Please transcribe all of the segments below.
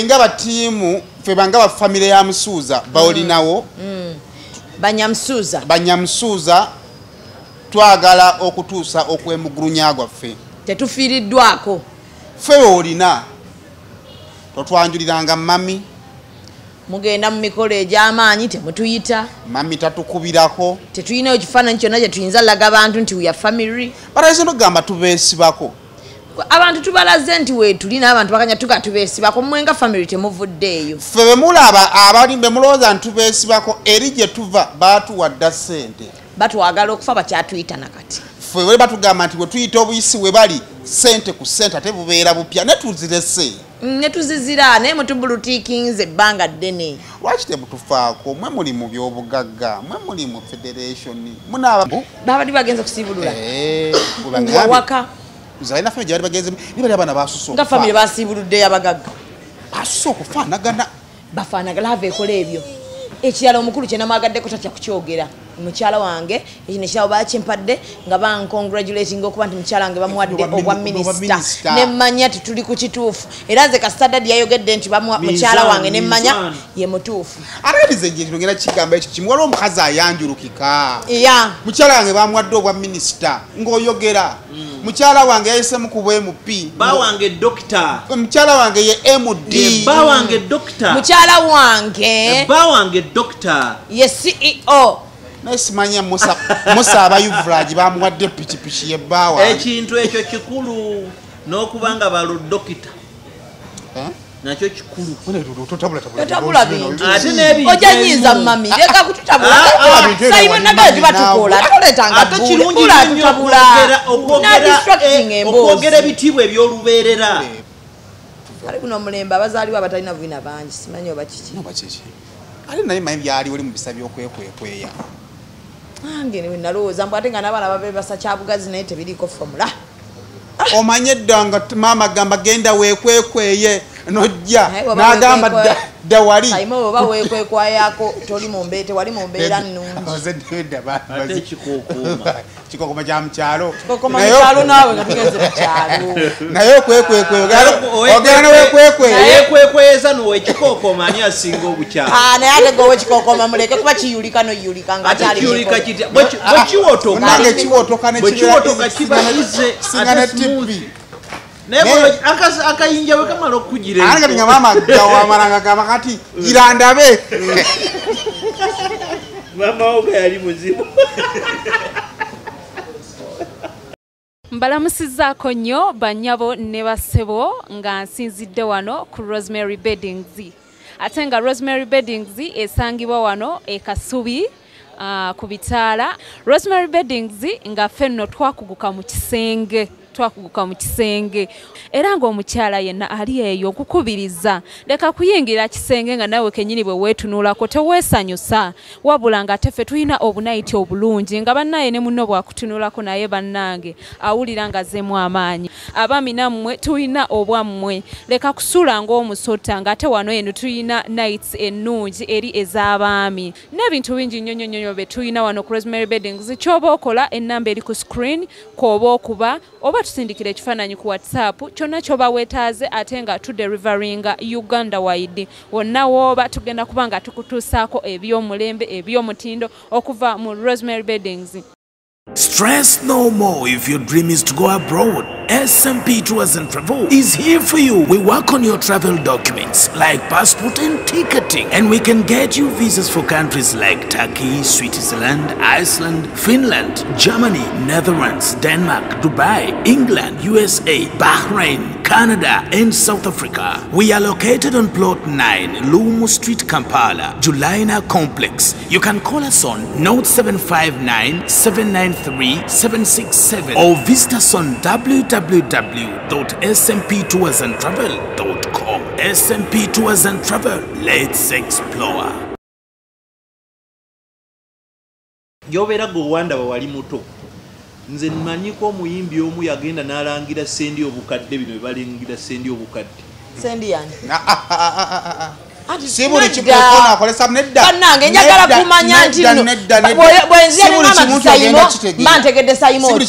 ngaba tiimu ffe bangaba family ya Musuuza baolinawo Banyamusuuza twagala okutuusa okwemugulunya gwaffe tetufiiriddwako ffe olina totwanjuliranga mami mugenda mu mikolo egy'amaanyi temutuyita mami tatukubirako tetuyinayo kifaananyi kyonna kye tuyinza laga abantu nti we are family barayizo nogamba tubeesibako abantu tubalaze nti weetuli n'abantu bakanya tukatubeesibako mmwe nga family temuvuddeeyo ffe be mulaba abali be mulowooza nti tubeesibako eri gye tuva baatuwadda ssente batwagala okufa bakyatuyita nakati ffe bwe batugamba nti bwe tuyita obuyisi we bali ssente ku ssente ate bubeera bupya ne tuzirese ne tuzizira naye mutubulutiikinze ebbanga ddene lwaki temutufaako mwe muli mu byobugagga mwe muli mu federation munaaba babali bagenze kusiibulula waka zalina family gye bali bagenze ni bali abaana basusa nga family basiibuluddeyo abagagga basusa okufaanagana bafaanagala ava ekola ebyo ekirala omukulu kye namwagaddeko tatya kukyogera mukyala wange ekino ekirala bakimpadde nga bancongratulating okuba nti mukyala wange bamuwadde obwa minisita nemmanya tituli ku kituufu era nze kasitadadi yayogedde nti mukyala wange nemmanya ye mutuufu aralize nje ngera kigamba ekyo kimu waliwo omukazi ayanjulukika mukyala wange bamuwadde obwa minisita ng'oyogera mukyala wange yayisemu ku bwMP bawange dokita mukyala wange ye MD bawange dokita mukyala wange bawange dokita ye CEO nasimanya Musa abayuvulaji bamuwadde pikipiki yebbaawa ekintu ekyo kikulu n'okubanga balo dokita nakyo kikulu totabula bintu ojanyiza mami leka kututabula sayiwe nagala tibatukola toletanga ate kirungi okwogera ebitiibwa ebyolubeerera ali kuno omulembe abazaaliwo abatalina bwina bangi simanyi oba kiki ali naye manyi byali oli mu bisa by'okwekweya ange ne nalowooza mbw ate nga n'abaana babe basa kyabugazi naye tebiriiko fomula omanye eddanga maama gamba genda weekwekweye nojja n'agamba dda wali sayima oba weekwekwayako toli tewali mu mbeera nnungi kikookoma kya mukyalo naawe nga tugenze mukyalo naye okwekwekweye ogenda neweekwekweyeza nowekikookoma ani asinga obukyalo naye ate gowe kikookoma muleke kuba kiyulika noyulika nga kiyulika kitya bwekiwotoka kibakize singana tivi naye akayinja bwe kamala okukugira ate kati nga maama gawamalanga gamba kati gira ndabe maama woga yali muzibu mbalamusizaako nnyo bannyabo ne bassebo nga nsinzidde wano ku Rosemary Beddings ate nga Rosemary Beddings esangibwa wano e Kasubi ku bitaala Rosemary Beddings nga ffenno twakuguka mu kisenge era ng'omukyala yenna ali eyo okukubiriza leka kuyingira kisenge nga nawe kennyini bwe weetunuulako teweesanyusa wabula nga teffe tulina obunayiti obulungi nga bannaye ne munno bwakutunuulako naye bannange awulira nga zeemu amaanyi abaami nammwe tulina obwammwe leka kusula ng'omusota ng'ate wano eno tulina nights ennungi eri ez'abaami n'ebintu bingi nnyo bye tulina wano ku Rosemary Beddings ky'oba okola ennamba eri ku screen kw'oba okuba oba tusindikira ekifaananyi ku WhatsApp kyonna kyoba weetaaze ate nga tuderivaringa Uganda wide wonna wooba tugenda kuba nga tukutuusaako eby'omulembe eby'omutindo okuva mu Rosemary Beddings. Stress no more if your dream is to go abroad. SMP Tours and Travel is here for you. We work on your travel documents like passport and ticketing, and we can get you visas for countries like Turkey, Switzerland, Iceland, Finland, Germany, Netherlands, Denmark, Dubai, England, USA, Bahrain, Canada, and South Africa. We are located on plot 9, Lumu Street, Kampala, Julina Complex. You can call us on 0759 793 767 or visit us on www.smptoursandtravel.com. SMP Tours and Travel. Let's explore. Gy'obeera gweowandaba wali muto nze mmanyiko omuyimbi omu yagenda n'alangira sendi obukadde bino bye balangira sendi obukadde sendi yani sibuli kimukona akolesa nedda bannange njagala kumanya nti bwenzia ningama sayimo mantegedde sayimo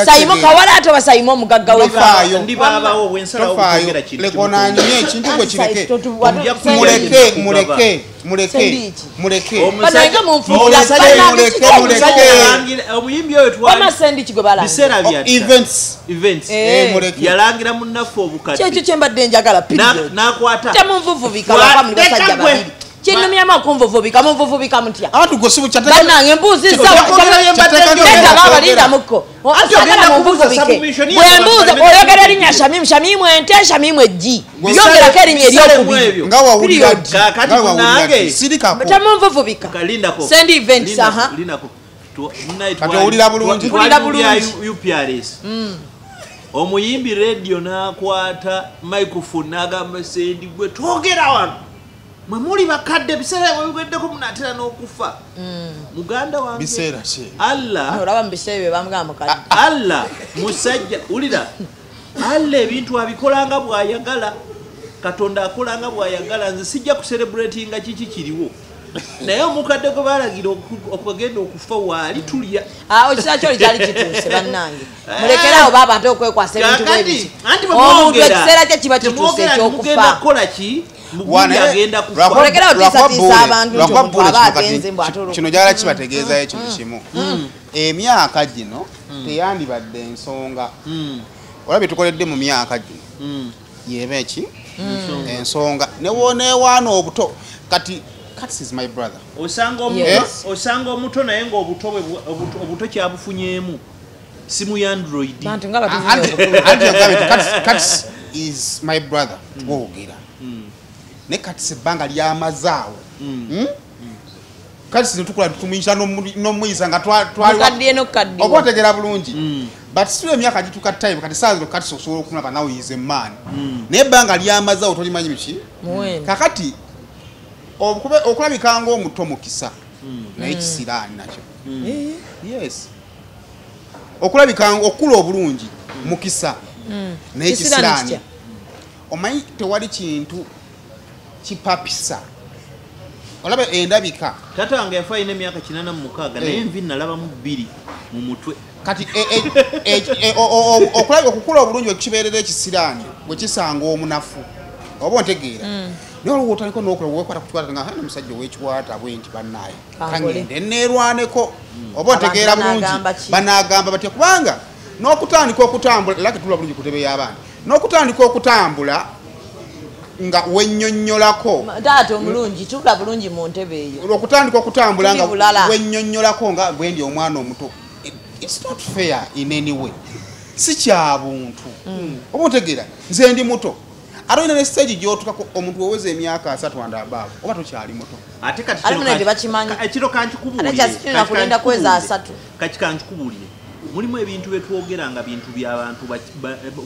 sayimo kawala ato basayimo mugagga wefa ndi babawo bwensala okugera kintu lekonanye ekintu gwe kireke muleke banange mumfuula omuyimbi oyo twamasendi kigobala bisera bya events muleke yalangira munaffe obukadde kyekyo kyembadde njagala nakwata temunvuvubika bakamuli basajja babiri kinumyamu okunvuvubika munvuvubika mutya abantu gosibu bannange mbuuzizza babalinda mukko sagala munvuvubike bwembuuza oyogera erinnya shamimu shamimu ente shamimu ejji yongerako erinnya eryokubiri nga wawulira kakati munange sirikako temunvuvubika sendi events aha kati owulira bulungi UPRS omuyimbi radio nakwata microphone nagamba sendi gwe twogera wano mwe muli bakadde biseera bwebigeddeko munatera n'okufa muganda wange biseera olaba mubiseera bamugamba mukadde Allah musajja ulira Allah ebintu abikolanga bwayagala katonda akolanga bwayagala nze sijja kucelebratinga kiki kiriwo naye omukadde gwe balagira okugenda okufa waali tulya ekisa kyoli kyali kituuse bannange mulekerawo baabantu okwekwasa ebintu bwebiki omuntu ekiseera kye kiba kituuse ekyokufa kukolaki mugumbi agenda kufa olekerawo tiisatiisa abantu nti omuntu aba agenze mbw atoloka kino gyala kibategeezayo ekintu kimu emyaka gino teyandibadde ensonga olabye tukoledde mu myaka gino yeba eki ensonga newoneewaana obuto kati Katz is my brother. Osanga omuto naye nga obuto kyabufunyeemu simu ya Android. Katz is my brother. Twogera. Ne Katz ebbanga lyamazaawo. Katz netukula tumuyisa n'omuyisa nga twali oba otegera bulungi. But still emyaka gituka time kati saa zino Katz osobola okulaba now he is a man. Naye ebbanga lyamazaawo tolimanyi biki? Kakati okulabika ng'omuto mukisa naye kisiraani nakyo yes okulabika okula obulungi mukisa naye kisiraani omanyi tewali kintu kipapisa olaba endabika tata wange yafa alina emyaka 86 naye envi nalabamu 2 mu mutwe kati okulabika okukula obulungi bwekibeerera ekisiraani bwe kisanga omunafu oba ontegeera naye olwo otandika n'okola weekwata ku kikwata nga hana musajja ow'ekikwata bwenti bannaye kangende neerwaneko oba otegeera bulungi banaagamba batya kubanga n'okutandika okutambula era ketula bulungi ku ntebe y'abaana n'okutandika okutambula nga wennyonnyolako taata omulungi tula bulungi mu ntebe eyo okutandika okutambula nga wennyonnyolako nga bwendi omwana omuto it's not fair in any way si kya buntu oba otegeera nze ndi muto Arina ne stage gyotukako omuntu oweze emyaka 3 and above oba tokyali muto ate kati kino bakimanyi ekiro kanchikubulire ate kyasina kulinda kweza 3 kati kanchikubulire mulimu ebintu byetwogera nga bintu by'abantu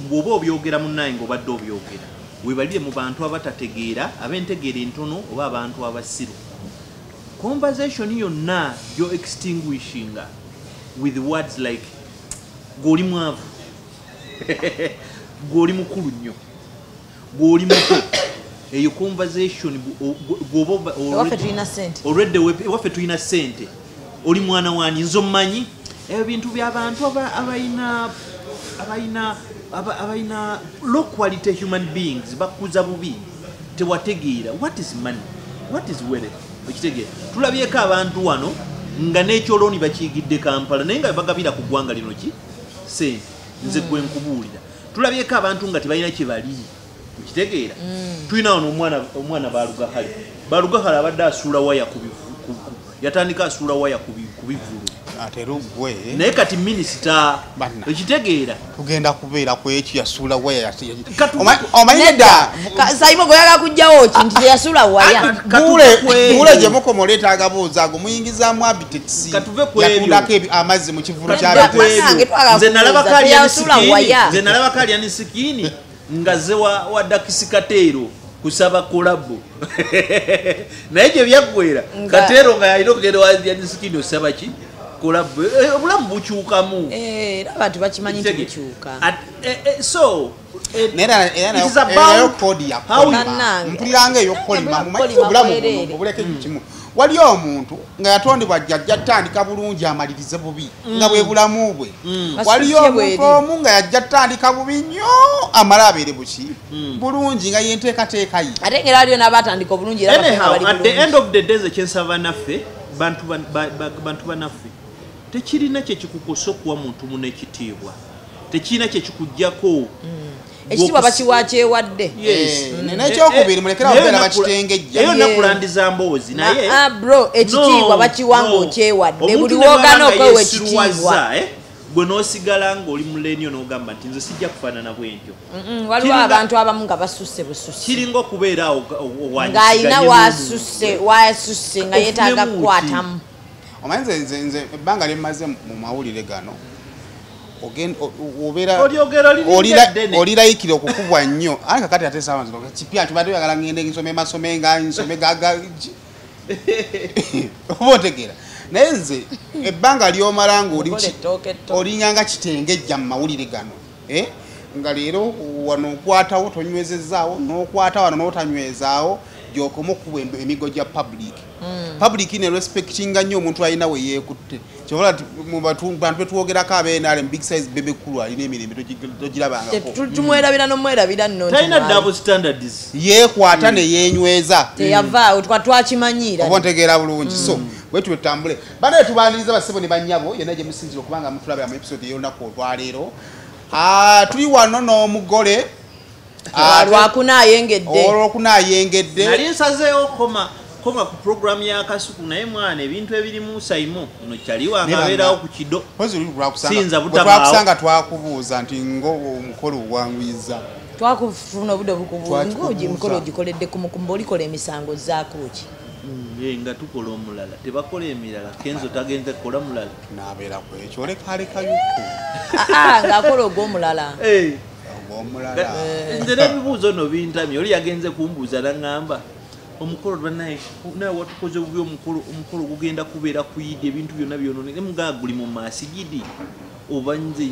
bwoba obyogera munnaye ng'obadde obyogera webalire mu bantu abatategeera abentegeera entono oba abantu abasiru conversation yonna you're extinguishing with words like goli mwavu goli mukulu nnyo goli muto eyo conversation already waffe tulina sente oli mwana wani nzo mmanyi ebintu by'abantu abayina low quality human beings bakuza bubi tewategeera what is money what is wealth okitegeera tulabyeko abantu wano nga n'ekyoloni bakiyigidde Kampala naye nga bagabira ku ggwanga lino ki sente nze gwe nkubuulira tulabyeko abantu nga tebalina kye bali okitegeera tulina wano omwana balugahale abadde asuula waya yatandika asuula waya ku bivulu ate rugwe naye kati minisita okitegeera tugenda kubeera ku ekyo yasuula waya omanyidda sayimo goyaga kujjawo kintu yasuula waya gule gye mukomola etagabuuza ago muyingizaamu abiteksi yatundako amazzi mu kivulu nze nalaba kalyani sikini ngaze wa dakisi Katero kusaba kolabu naye gye byaggwera Katero nga yalina okugenda wa sikini osaba ki collab obulamu bukyukamu era abantu bakimanyi nti bukyuka so nayo kodi yakolima mpuliranga eyo kolima mumanyi obulamu obuleke kimu wali omuntu nga yatondebwa jjajja tandika bulungi amalirize bubi nga bwe bulamu bwe wali omuntu omu nga yajja tandika bubi nnyo amala abeere buki bulungi nga yenteekateeka ye ate ngera aliyo n'abatandika obulungi at the end of the day ekyensaba naffe bantu banaffe tekirina kyekikukosa okuwa muntu muno ekitiibwa tekirina kyekikuggyako ekitiibwa bakiwa kyewadde nekyokubiri mulekera okubeera bakitengejja eyo nakulandiza mboozi naye bro ekitiibwa bakiwa ng'okyewadde buli woogana okwewa ekitiibwa gwe n'osigala ng'oli mulenyo n'ogamba nti nze sijja kufaanana bwentyo waliwo abantu abamu nga basusse bususse kiringa okubeera ng'ayina wasusse nga yeetaaga kukwatamu omanyi nze ebbanga lyemmaze mu mawulire gano olirayikira okukubwa nnyo ate kakati ate kipya tubadde oyagala ngende nsome masome nga nsome gaga oba otegeera naye nze ebbanga lyomala ng'olinyanga kitengejja mu mawulire gano nga leero wano okwatawo tonywezezaawo n'okwata wano n'otanywezaawo gyokoma okuba emigo gya public ne respectinga nnyo omuntu alina we yeekutte kyobola mu bantu betwogerako abenaale mu big size bebe kkulu alina emirembe togirabangako tumwerabira nomwerabira nno talina double standards yeekwata ne yeenyweza teyavaawo twakimanyiira oba ntegeera bulungi so bwetu betutambule banaye tubaniriza basebo ne bannyabo yenna gye musinzira okubanga mutulabira mu episode ey'olunaku olwaleero tuli wano n'omugole olwokunaayengedde nali nsazeewo koma ku programu ya Kasuku naye mwana ebintu ebirimu Saimo ono kyaliwanga abeerawo ku kido sinza butwakusanga twakubuuza nti omukolo ogwangwiza twakufuna obudde bukubuungoji mukolo ogikoledde ku mukumba olikola emisango zaakuki nga tukola omulala tebakola emirala Kenzo tagenze kukola mulala nabeera ku ekyo olekalekayuku nze ng'akola ogw'omulala n'ebibuuzo no bintamye oli yagenze kumbuuza naŋŋamba omukolo banaye watukoze obubi omukolo gugenda kubeera kuyidi ebintu byonna byonone ne mugaa guli mu maasigidi oba nze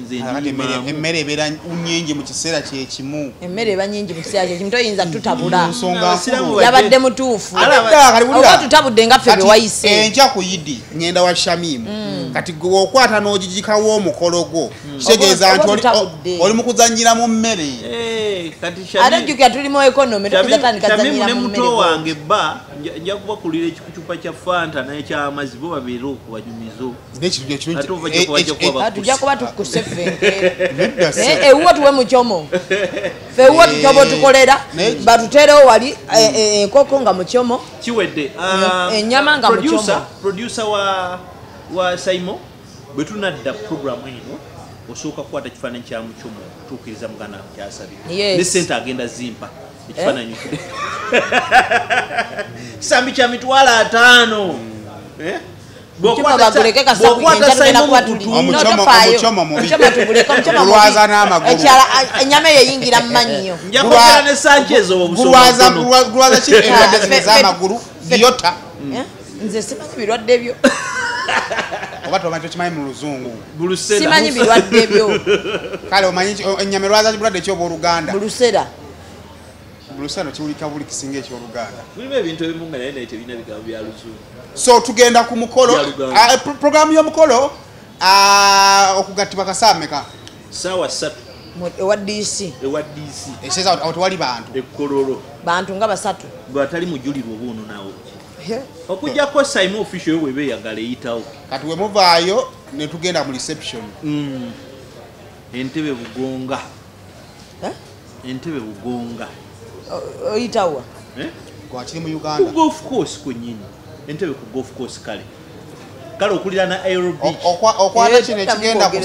emmere ebeera nyingi mu kiseera kyekimu emmere eba nyingi mu kiseera kyekimu toyinza tutabula yabadde mutuufu oba tutabudde nga ffe bewayise enkya ku yidi ngenda wa Shamimu kati okwata n'ogigikawo omukolo gwo kitegeeza nti oli mu kuzannyira mu mmere ate jjukira tuli mu economy tokizatandika zannyira mu mmere muto wange bba nja kubakulira ekicupa kya Fanta n'ekyamazzi bo babeera okubanyumizo tujja kuba tukuse fenke ewuwo tuwe mukyomo fe ewuwo tutoba tukolera batuterewo wali enkoko nga mukyomo kiwedde ennyama nga mukyomo producer wa Saimo bwe tunadda programu eno osooka kukwata ekifaananyi kya mukyomo tuukiriza mugana kyasabye ne sente agenda zimpa ekifaananyi kisambi kya mitwalo 5 olwaza n'amagulu ennyama eyo eyingira mu manyiyo gulwaza ki endwadde zino ez'amagulu giyota nze simanyi birwadde byo oba tomanyi tokimanyi mu luzungu simanyi birwadde byo kale omanyi ennyama erwaza bulwadde ki obw'oluganda bulusera kiwulika buli kisinga ekyoluganda mulimu ebintu ebimu nga naye naye tebirina bigambo bya luzungu so tugenda ku mukolo programu y'omukolo okugattibwa kasaameka saawa 3 ewa DC ekyeza tewali bantu ekkololo bantu nga 3 bwatali mujulirwa obuuno nawo okujjako Saimo official we beeyagala eyitawo kati we muvaayo ne tugenda mu reception entebe bugonga oyitawa gwakiri mu Uganda golf course kwennyini entebe ku golf course kale okulira na Aero Beach okwata kino ekigenda ku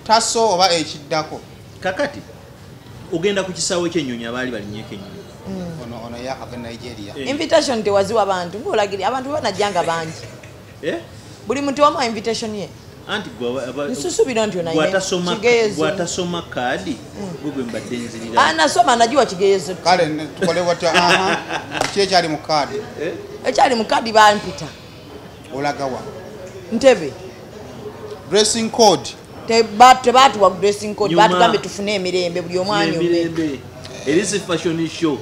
taso oba ekiddako kakati ogenda ku kisaawe ky'ennyonyi abaali balinyeko ennyonyi ono yakava Nigeria invitation tewaziwa abantu ng'olagiri abantu banajjanga bangi buli muntu wamu invitation ye anti nsusubira nti gwatasoma kaadi gwe mbadde nzirira nasoma najiwa kigeyezo kale tukole watya ki ekyali mu kaadi ekyali mu kaadi bampita olagawa ntebe dressing code tebatuwa dressing code Nyuma. batugambe tufune emirembe buli omwanya emirembe erisi fashion show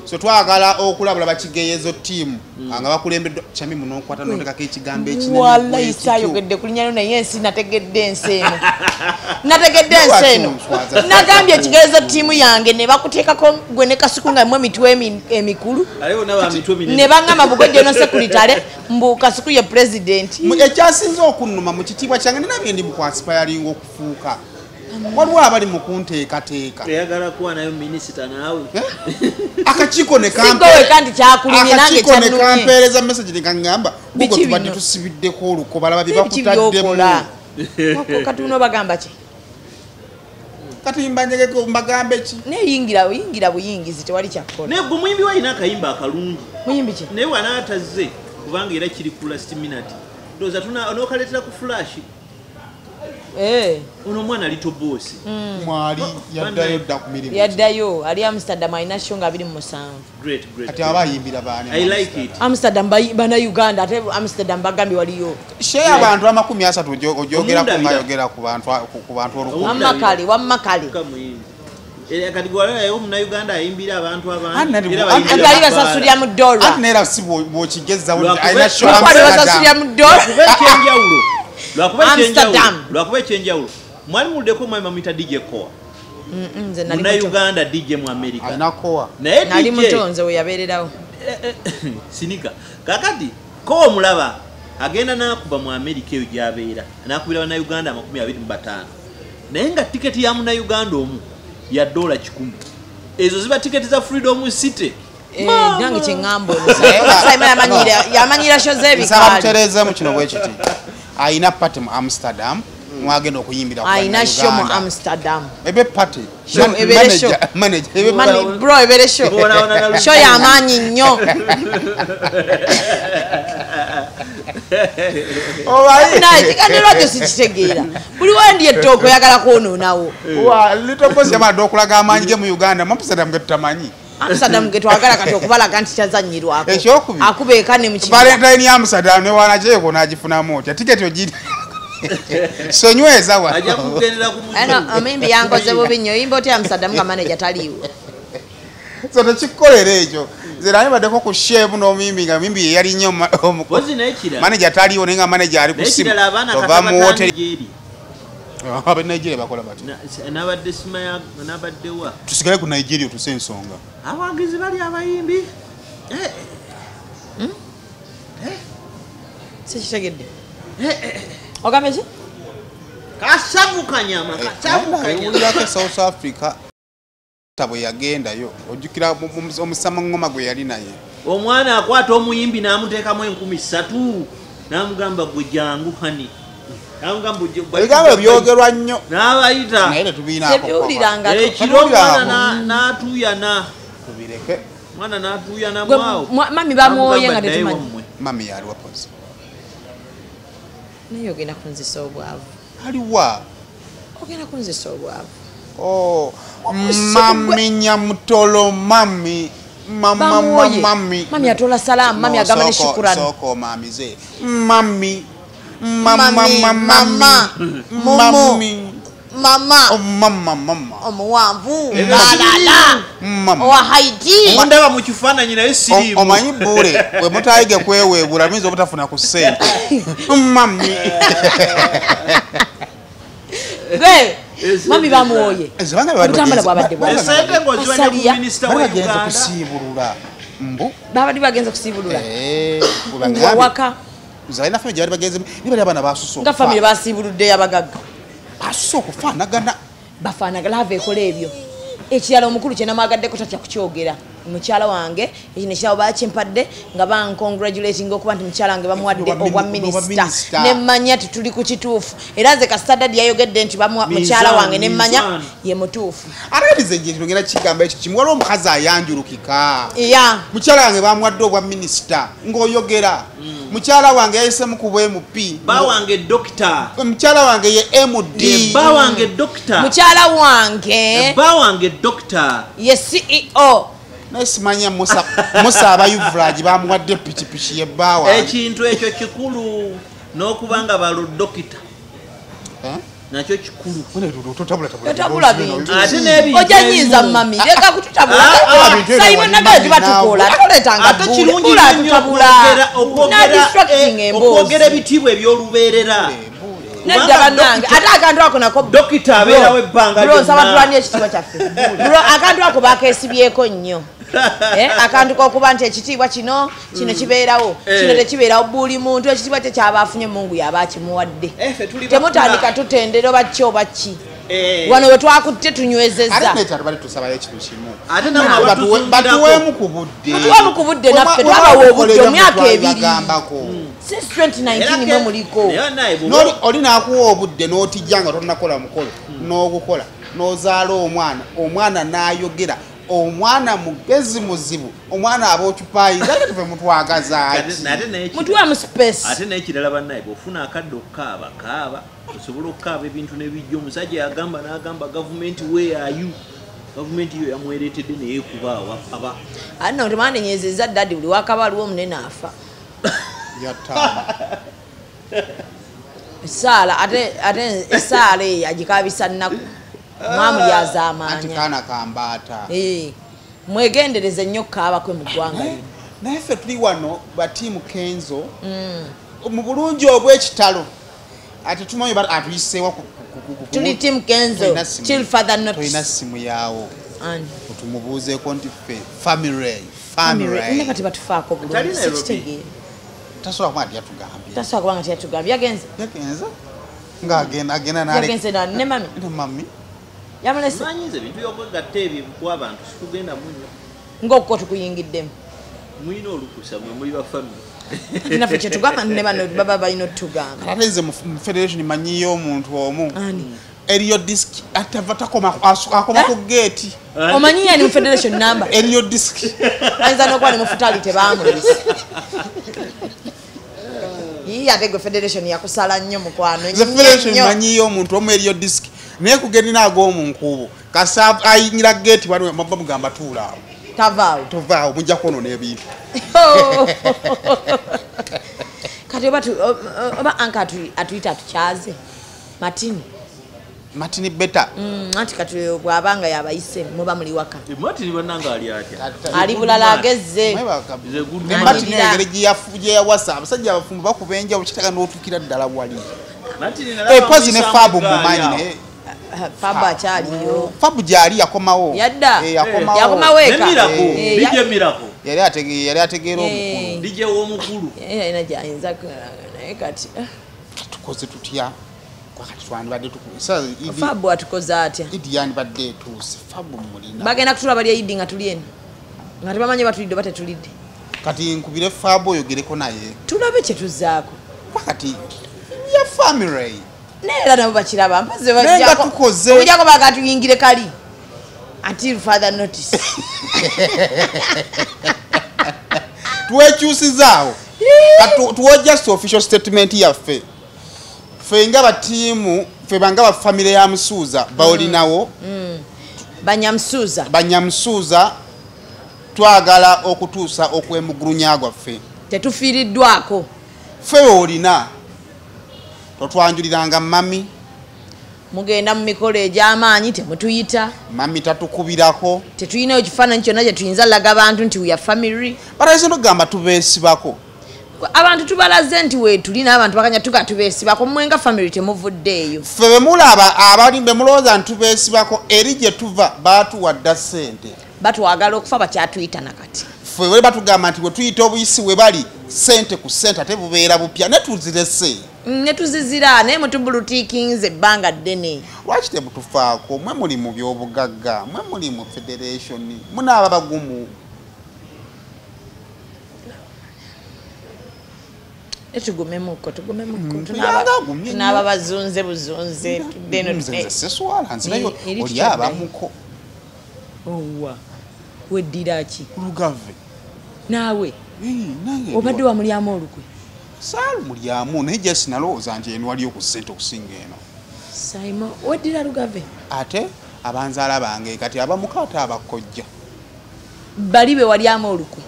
so twagala okulabula bakigeyezo team nga bakulembeddwa kyami muno okwata n'otekako ekigambo wallahi sayogedde kulinyano naye ensi nategedde ensi eno nategedde ensi eno nagambye ekigeyezo tiimu yange ne bakuteekako gwe ne kasuku nga mwe emitwe emikulu ne bangamba bugojjo no sekuritale mbu kasuku ye president ekyasinze okunnuma mu kitiibwa kyange nina bye ndi mukwasipayalinga okufuuka waliwo abali mu kunteekateeka eyagala kuba nayo minisita naawe akakiiko ne kandi kyakulimye nange kampeereza message nekangamba bugo tubadde tusibiddeko oluko balaba bye bakutaddemu kati uno bagamba ki kati mbanyegeko mbagambe ki neyingira buyingizi tewali kyakukola naye gwe muyimbi walina akayimba akalungi muyimbi ki naye wanaatazze kubanga era kiri ku last minute ndowooza onookaleetera ku flash ono omwana lito bosi mwali yaddayo dda ku mirimu yaddayo ali Amsterdam alina show nga 27 kati aba ayimbira baani I like it Amsterdam bana Uganda ate Amsterdam bagambye waliyo share abantu 30 ojogera ku mayogera ku bantu olukulu wammakali kati gwalalayo Munnayuganda ayimbira abantu abangi ali basasulira mu dola ate neera si bw'okigezza alina show basasulira mu dola lwakuba ekyenjawulo mwali muddeko mwami muyita DJ Koa Munnayuganda DJ mu America alina Koa naye nali mutonze we yabeererawo sinika kakati Koa omulaba agenda n'akuba mu America eyo gy'abeera n'akubira Bannayuganda 25 naye nga tiketi ya Munnayuganda omu ya $100 ezo ziba tiketi za Freedom City nange kyeŋŋamba yamanyira sho z'ebikaali mu kino bwe kiti ayina pate mu Amsterdam mwagenda okuyimbira ayina sho mu Amsterdam ebe pate bro ebere sho sho y'amaanyi nnyo naye kiganiro kyo sikitegeera buli wendi ettooka oyagala kwononawo litobosi yamadde okulaga amaanyi ge mu Uganda mu Amsterdam ge tutamanyi Amsterdam ge twagala kati okubalaga nti kyazanyirwako akuba ekane mu kibuga Valentine ya Amsterdam ne wanajeeko n'agifunamu otya tiketi ogiri sonyweza wa ajja kugendera ku ano omimbi yankoze bubi nnyo yimba otya Amsterdam nga manager taliiwo so tekikolera ekyo nze nali baddeko ku shave n'omimbi nga mimbi ye yali nnyo manager taliiwo naye nga manager ali ku simu ova mu hoteri abe Nigeria bakola bati nabadde simaya nabaddewa tusigale ku Nigeria tuse ensonga abagizi bali abayimbi sikitegedde ogambe ki kasavukanyama kasavukanyama South Africa tabwe yagendayo ojjukira omusama ngoma gwe yali naye omwana akwata omuyimbi n'amuteekamu 3,000 n'amugamba gwe jangu hani ebigambo byogerwa nnyo n'abayita naye tetubiinaako ekiro omwana n'atuuyana tubireke mwana n'atuuyana mwawo mami bamwoye nga tetumanyi mami yaliwa pozi naye ogenda kunzisa obwavu aliwa ogenda kunzisa obwavu mami nyamutolo mami mami atola salamu mami agamba ne shukurani soko mami ze mami mama omuwanvu balala owa Haiti ondaba mu kifaananyi naye siriimu omanyi bule we mutayige kweweebula luyinza obutafuna ku ssente mami mami bamuwoye obutambala bwabadde esente ng'oziwanya ku minisita bagenda kusiibulula mbu babadde bagenza kusiibulula wawaka nzalina famire gyebali bagenze nibali abaana basusa nga famire basiibuludde yabagagga basusa okufaanagana bafaanagala ava ekola ebyo ekirala omukulu kyenamwagaddeko tatya kukyogera mukyala wange ekino ekirabo bakimpadde nga bancongratulating okuba nti mukyala wange bamuwadde obwa minisita nemmanya tituli ku kituufu era nze kasitadadi yayogedde nti mukyala wange nemmanya ye mutuufu atatize ngenda kigamba ekyo kimu waliwo omukazi ayanjulukika mukyala wange bamuwadde obwa minisita ng'oyogera mukyala wange yayisemu ku bwMP bawange dokita mukyala wange ye MD bawange dokita mukyala wange bawange dokita ye CEO naye simanya musa abayuvulaji bamuwadde pikipiki yebbaawa ekintu ekyo kikulu n'okubanga balo dokita nakyo kikulu totabula bintu ate n'ebintu ojanyiza mami leka kututabula sayibo nagala tibatukola toletanga ate kirungi okwogera ebitiibwa ebyolubeerera nedda bannange ate akantu ako nako dokita abeerawo ebbanga nsaba tulwanye ekitiibwa kyaffe akantu ako bakeesibyeko nnyo akantu kokuba nti ekitiibwa kino kibeerawo kino tekibeerawo buli muntu ekitiibwa kye kyaba afunye mungu yaba akimuwadde temutandika tutendera oba ki oba ki wano we twakutte tunywezezza batuweemu ku budde naffe twabawa obudde omyaka ebiri since 2019 mwe muliko oli nakuwa obudde n'otijja nga tonakola mukolo n'ogukola n'ozaala omwana n'ayogera omwana mugezi muzibu omwana ab'okyupaayiza ate tuve mutwagazaaki mutuwa mu space ate n'ekirala bannaye bw'ofuna akadde okukaaba osobola okukaaba ebintu n'ebijja omusajja yagamba n'agamba gavumenti where are you gavumenti yo yamwereetedde naye kuba aba ate no temwandenyezezza ddadi buli wakaba aliwo omunene afa esaala ate esaala eyo agikabisa nnaku mwamuli azaamaanya kaana kambaata mwegendereze nnyo kukaabakwe mu ggwanga lino naye ffe tuli wano batiimu kenzo mu bulungi obw'ekitalo ate tumanyi atuyiseewa tuli tiimu kenzo chill father not tolina simu yaawo otumubuuzeeko nti ffe family kati batufaako bulungi sikitegeera tasobola kuba nga tiyatugambye yagenze ng'agenda ne mami yamulese manyize ebintu by'okwegatta ebyo ku abantu sikugenda munyo ng'okwo tukuyingiddemu mulina olukusa mwe muli bafamily naffe kyetugamba ne bano baba balina otugamba ate nze mu federation manyiyo omuntu omu eriyo disk atava akoma ku geeti omanyi yani mu federation number eriyo disk ayinza n'okuba ne mu futali tebamulisa ate gwe federation yakusala nnyo mukwano federation manyiyo omuntu omu eriyo disk naye kugenda n'ag'omunkuubo kasa ayinyira geeti waliwo bamugamba tuulaawo tovaawo mujja kwonoona ebintu kati oba anka atuyita atukyaze matini beta anti kati bw'abanga yabayise muba muli waka matini bannanga ali atya ali bulala agezze matini engeri gye yawasa abasajja abafumbo bakuba enjawulo kitaka n'otuukira ddala wali pozi ne fabu mumanyi naye fabu akyaliyo fabu gyali yakomawo yadda yakomawo eka yali ategeera obukulu dije w'omukulu ina gyayinza naye kati tukoze tutya kwakati twandibadde fabu atukoze atya idi yandibadde etuuse fabu mulina bagenda kutula balya idi nga tulyeni nga tebamanyi batulidde oba tetulidde kati nkubire fabu oyogereko naye tulabe kye tuzzaako kwakati ya family neera nabo bakiraba mpaze tukoze ojako bakatuyingire kali until further notice twekyusizaawo tuwa just official statement yaffe ffe nga batiimu ffe banga bafamile ya Musuuza bawolinawo banyamusuuza twagala okutuusa okwemugulunya gwaffe tetufiiriddwako ffe olina totwanjuliranga mami mugenda mu mikolo egy'amaanyi temutuyita mami tatukubirako tetulina ekifaananyi kyonna kye tuyinza laga abantu nti we are family balaze nogamba tubeesibako abantu tubalaze nti weetuli n'abantu bakanya tuga tubeesibako mwenga family temuvuddeeyo ffe bemulaba abali bemulowooza nti tubeesibako eri gye tuva baatuwadda ssente batwagala okufa bakyatuyita nakati ffe bwe batugamba nti bwe tuyita obuyisi we bali ssente ku ssente ate bubeera bupya ne tuzirese ne tuzizira naye mutubulutiikinze ebbanga ddene lwaki temutufaako mwe muli mu by'obugagga mwe muli mu federation munaaba bagumu tugumemukko tunaaba bazunze buzunze seswala nzirayo oli abamuko owa weddira ki lugave naawe obadde wa mulyamu olukwe saalu mulyamu naye gye sinalowooza nti eno waliyo ku ssente okusinga eno saimo weddira lugave ate abanzaala bange kati abamuko ate abakojja bali be walyamu olukwe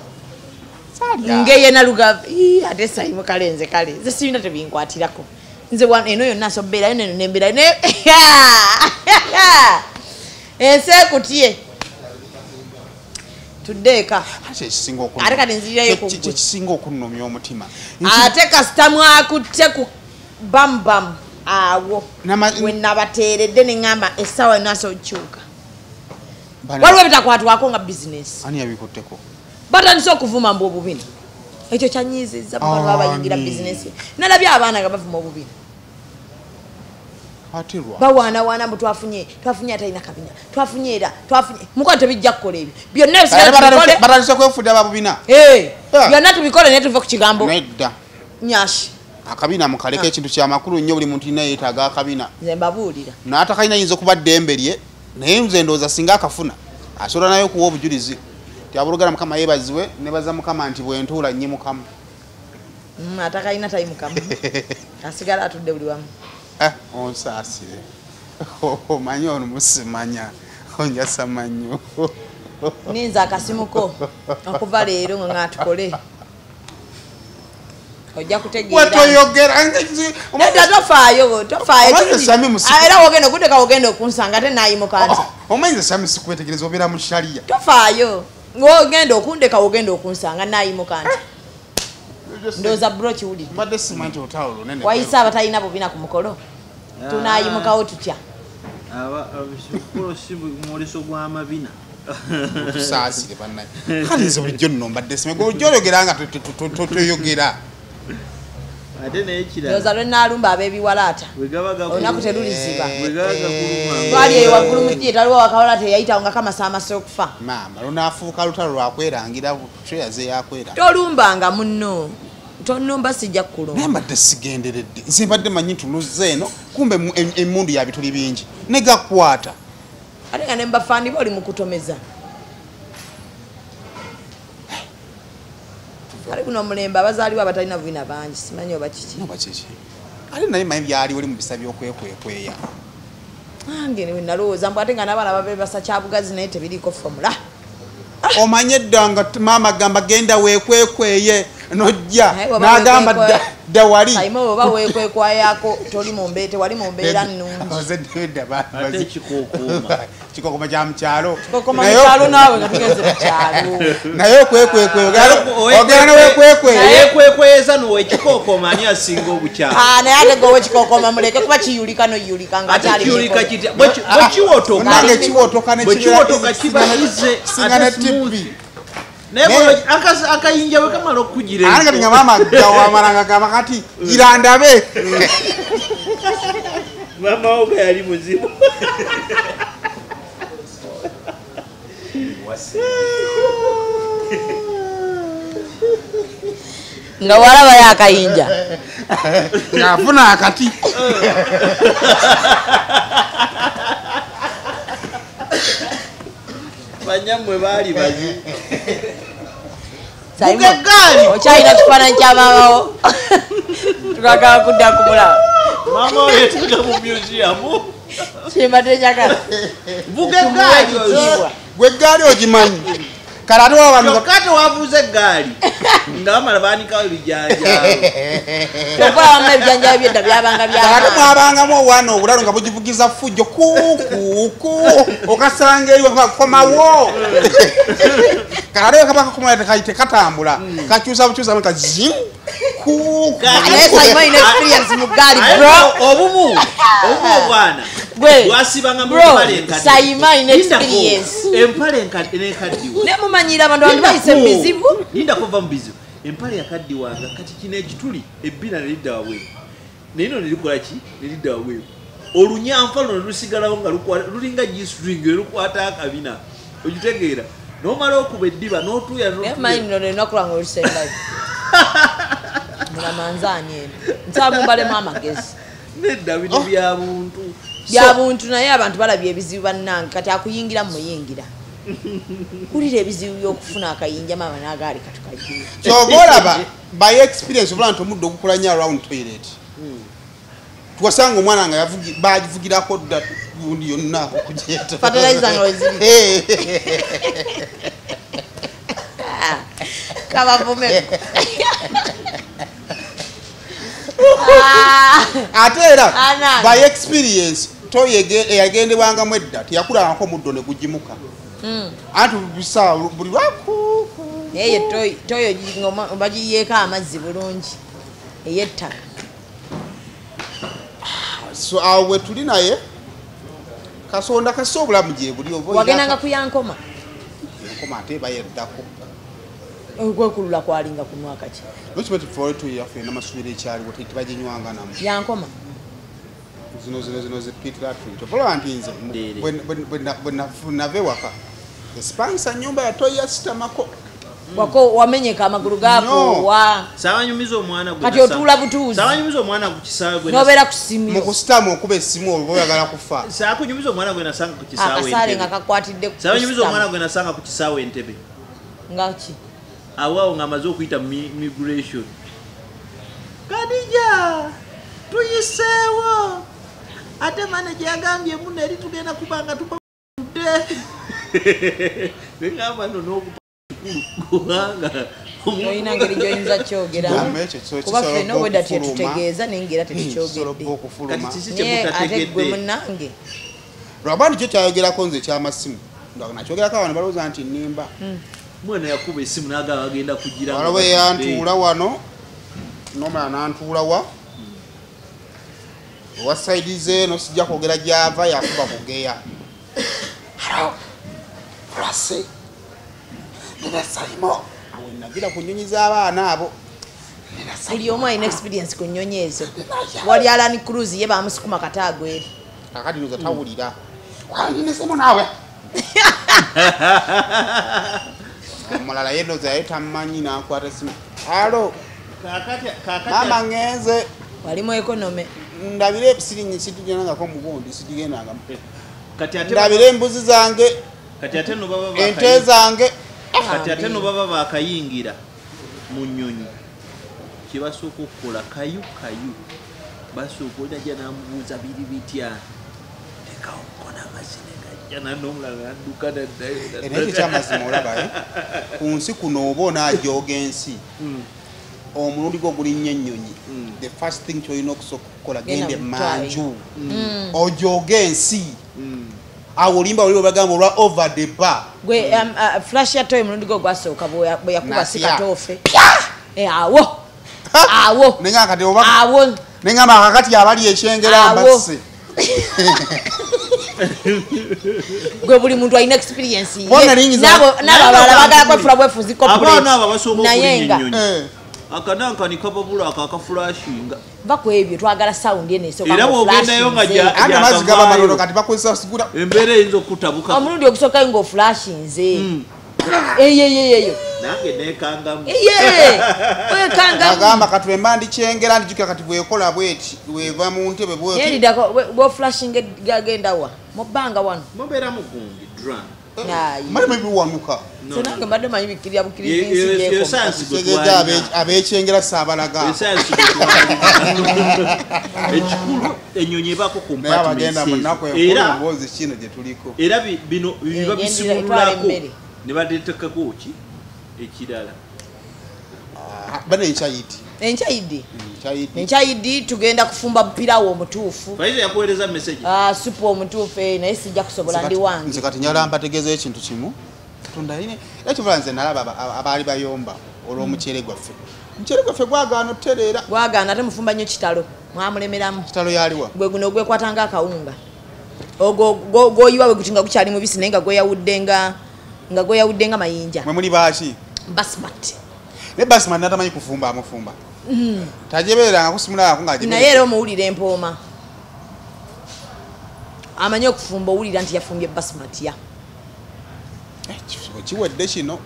ngeye na lugave ate saimo kalenze kale ze sirina tebinkwatirako nze eno yonna sobbeerayo neno nembeerayo ensi ekutye tuddeeka ate kati nzirirayo kyekisinga okunnumya omutima ate kasita mwakutte ku bamubamu awo wenabateeredde neŋŋamba essaawa naso okyuka waliwo ebitakwatwako nga bizinesi ani yabikutteko batandise okuvuma mbu obubina ekyo kyanyiizizza bano babayingira bizinesi nalabye abaana nga bavuma obubina bawaanawaana mbu twafunye atalina kabina twafunye era twafunye mukono tebijja kukola ebyo byonna batandise kwefudde babubina byonna tubikole naye tuve ku kigambo nedda nyashi akabina mukaleka ekintu kyamakulu nnyo buli muntu ina yeetaaga akabina nze mbabuulira n'atakalina yinza okuba ddembe lye naye nze ndowooza singa akafuna asobola naye okuwa obujulizi tyabulugala mukama yeebaziwe nebaza mukama nti bwentuula nnyimukamu atakalina tayimukamu asigala atudde buli wamu onsaasire omanyi ono musimanya onjasa manyo ninza akasimuko okuva leero nga tukole ojja kutegeera era wogenda okudeka wogenda okunsanga ate nayimuka nti omanyi nze sami sikwetegereza obeera mu shaliya tofaayo ng'ogenda okundeka wogenda okunsanga nayimuka nti ndowooza bro kiwulire mbadde simanyi nti olutalo lunene wayise abatalina bubina ku mukolo tunayimukawo tutya muliso gw'amabina tusaasire bannaye kale nze bulijjo nno mbadde simanyi gy'oyogera nga toyogera ate naye kirala ndowooza lwenaalumba ab'ebiwalaata olunaku teruliziba twali eyo waggulu mu gye taliwo wakawalaata eyayitawo nga kamasa amase okufa maama lunaafuuka lutalo lwakwerangira tweyaze yakwera tolumbanga munno tonumba sijja kukulumba naye mbadde sigenderedde nze mbadde manyi ntunuza eno kumbe emmundu ya bituli bingi negakwata ate nga ne mbafaani ba oli mu kutomeza kale guno omulembe abazaaliwo abatalina bubina bangi simanyi oba kiki ate naye manyi byali oli mu bisa by'okwekwekweya ange nalowooza mbu ate nga n'abaana babebasa kyabugazi naye tebiriiko fomula omanye edda nga maama gamba genda weekwekweye nojja n'agamba dawali sayima oba weekwekwayako toli mumbeete wali mumbeera nnungi kikookoma kya mukyalo mukyalo naawe nga tugenze mukyalo naye okwekwekweyogera neweekwekweyeza nowekikookoma ani asinga obukyalo naye ate gowe kikookoma muleke kuba kiyulika noyulika nga bwekiwotoka kibalize ate smooth naye akayinja bwe kamala okugira anga tinga maama gawamalanga gamba kati gira ndabe maama oga yali muzibu nga walaba yakayinja ngafuna akati banyamwe baali bazi okyalina kifaananyi kyamaamawo tukagala kudda kumulaba maama oyo yetuga mu museum kimbadde njagala gwe eggaali ogimanyi kale ate kyokka tewavuuza eggaali nga bamala baanikawo ebijanjaalo tokolawamma ebijanjaalo byedda byabanga ate mwabangamu obwana obulalo nga bugivugiza fujjo kuukuuku okasanga eri komawo kale ate kabaka komawo tekatambula kakyusa bukyusa ka zim obumu obwana lwasibanga empale enkaddiwa nemumanyira abantu bantu bayise mubizibu linda kuva mu bizibu empale yakaddiwanga kati kino ekituli ebbina nelidda wabweru nayino nelikola ki nelidda wabweru olunyanfa luno nelusigalawo nga lulinga gisring elukwata akabina ogitegeera nomala okuba eddiba notuyanenakulanga olusembayo mulamanzaani eno nsaba mumbalemu amagezi nedda bino byabuntu byabuntu naye abantu balabye ebizibu bannange kati akuyingira mumuyingira kulira ebizibu byokufuna akayinja maama nagaali katukagira kyoba olaba by experience obula nti omudde ogukulanya around toilet tuwasanga omwana nga bagivugirako dda gundi yonna okujeeta fertilizer nga weziri kabavume ate era Ana. by experience eyagendebwangamu edda teyakulangako omuddo ne gugimuka anti bisa buli lwaku naye toyo bagiyeeko amazzi bulungi ey'ettaka so awo we tuli naye kasonda kase obulamu gye buli wagendanga ku yankoma yankoma ate bayeddako okwekulula kwalinga ku mwaka ki nokimati foretu yaffe namasubira ekyaliwo tebaginywanga namu yankoma zino zipitira twito pola nti nze nave waka espansa nyumba yatoya sitamako wako wamenyeka amagulu gaako wa sawanyumiza omwana gwe kati otuula butuuzi sawanyumiza omwana ku kisaawe gwe nobeera ku ssimu mukusitamu okuba essimu oba oyagala kufa sakunyumiza omwana gwe nasanga ku kisaawe akasaale nga kakwatidde ku sawanyumiza omwana gwe nasanga ku kisaawe Entebbe nga ki awo nga amaze okuyita migration Kadija tuyiseewo ate manager yagambye muno eri tugenda kubanga tubadde ngamba nono kubanga olina ngeri gy'oyinza kyogera kuba ffenna obwedda tetutegeeza naye ngera tetukyogedde naye ate gwe munnange lwaba nikyo kyayogerako nze ekyamasimu nakyogerako abantu balowooza nti nnimba mwana yakuba essimu n'agamba agenda kugira wala bwe yantuula wano nomala nantuula wa owa saidi zeeno sijja kwogera gyava yakuba kugeya frase nenasalimo awenagira ku nnyonyi z'abaana abo buli omu alina experience ku nnyonyi ezo wali Alan Cruz ye bamusukuma kataagweri kakati noza tawulira wanyinesemu naawe omulala yenoza yaye tamanyi nakwata simu alo mama ngenze wali mu ekonome ndabire ebisirinyi situgendangako mugundi situgendanga ndabire embuzi zange ente zange kati ate no baba bakayingira mu nnyonyi kibasooka okukola kayu basooka onaja namubuuza biri bitya tekawo kona amazine gajja nanomulala adduka nakyo kyamazima olaba ku nsi kuno oba onaajoga ensi omulundi gwo gulinnya ennyonyi the first thing kyolina okusooka okukola gende manju ojoga ensi awo olimba oli bagamba olwa over the bar gwe flash ya toy mulundi gwo gwasooka bwe yakuba sikatoofe awo nenga kati oba awo nengamba kakati abali ekyengera mbase gwe buli muntu alina experience ye nabo abala bagala kwefula bwefuzi abaana abo basooka nayenga akanankani kababula akakaflashinga baku ebyo twagala sound ye nesoka era bwogendayo nga andi amazzi gaba malono kati bakozesa sigura embeera eyinza okutabuka omulundi ogusooka nga oflashinze eyeyeyeyo nange nekangamu agamba kati wemba ndikyengera ndijukira kati bwekola bweti weva mu ntebe bweridako bwoflashinga gagendawa mubbanga wano mubeera mugundi drum malimu ebiwanuka nange mbadde manyi bikirya bukiriza abekyengera saabalaga ekikulu enyonyi ebaako abagenda munaku emboozi kino gye tuliko era bino biba bisimululako ne batetekako ki ekirala bane enkyayidi enkyayidi tugenda kufumba pirawo omutuufu faiza yakuweereza message supu omutuufu naye sijja kusobola ndi wange nze kati nyala mbategeeza ekintu kimu katonda aline ekivula nze nalaba abaali bayomba olw'omuceere gwaffe omuceere gwaffe gwagaana otutereera gwagaana ate mufumba nnyo kitalo mwamulemeramu kitalo yaliwa gwe guno ogwekwatanga akawunga gwoyiwa we guti nga gukyali mubisi naye nga gweyawudde nga mayinja mwe muli baaki basmat ne basmat natamanyi kufumba amufumba tajeberanga kusimulako nga naye era omuwulira empooma amanyi okufumba owulira nti yafumbye basmatya kisibo kiwedde kino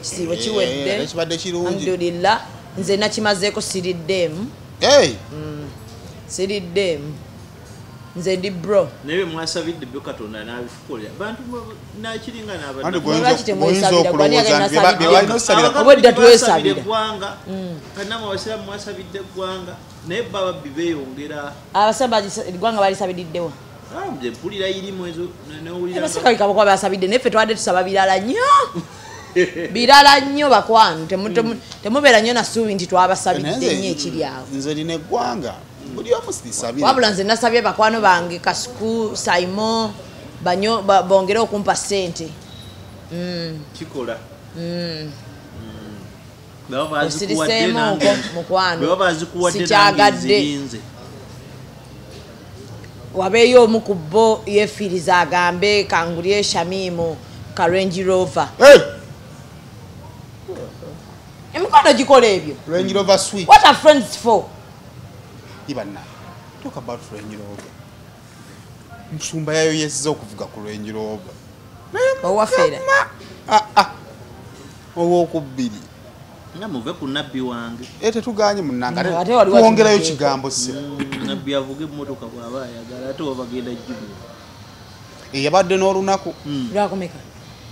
kisibo kiwedde kibadde kirungi alhamdulillah nze nakimazeeko siriddeemu siriddeemu nze ndi bro naye mwasabidde byo katonda n'abifukolera bantu nakiringa obwedda twesabira eggwanga kanama abasiraamu mwasabidde eggwanga naye bababbi beeyongera eggwanga balisabiriddewa nze mpulira irimu ezo nowulirabasekabikabakwa basabidde naye ffe twadde tusaba birala nnyo bakwanu temubeera nnyo nasuubi nti twabasabidde nnyo ekiri awo nze lina eggwanga buli omu sirisabire wabula nze nasabye bakwano bange Kasuku Simon banyo bongere okumpa ssente kikola osiriseemu mukwano sikyagadde wabeeyo omu ku bo yefiiriza agambe kangulye Shamimu ka Range Rover emikono gikola ebyo Range Rover Sweet what are friends for ibana talk about Range Rover Musumba yayo yesiza okuvuga ku Range Rover owafeera owokubiri nga muve ku nabbi wange tetuganye munanga tuwongerayo kigambo se nabbi avuge emmotoka bw'aba ayagala ate wabagenda jjibu yabadde n'olunaku lwakumeka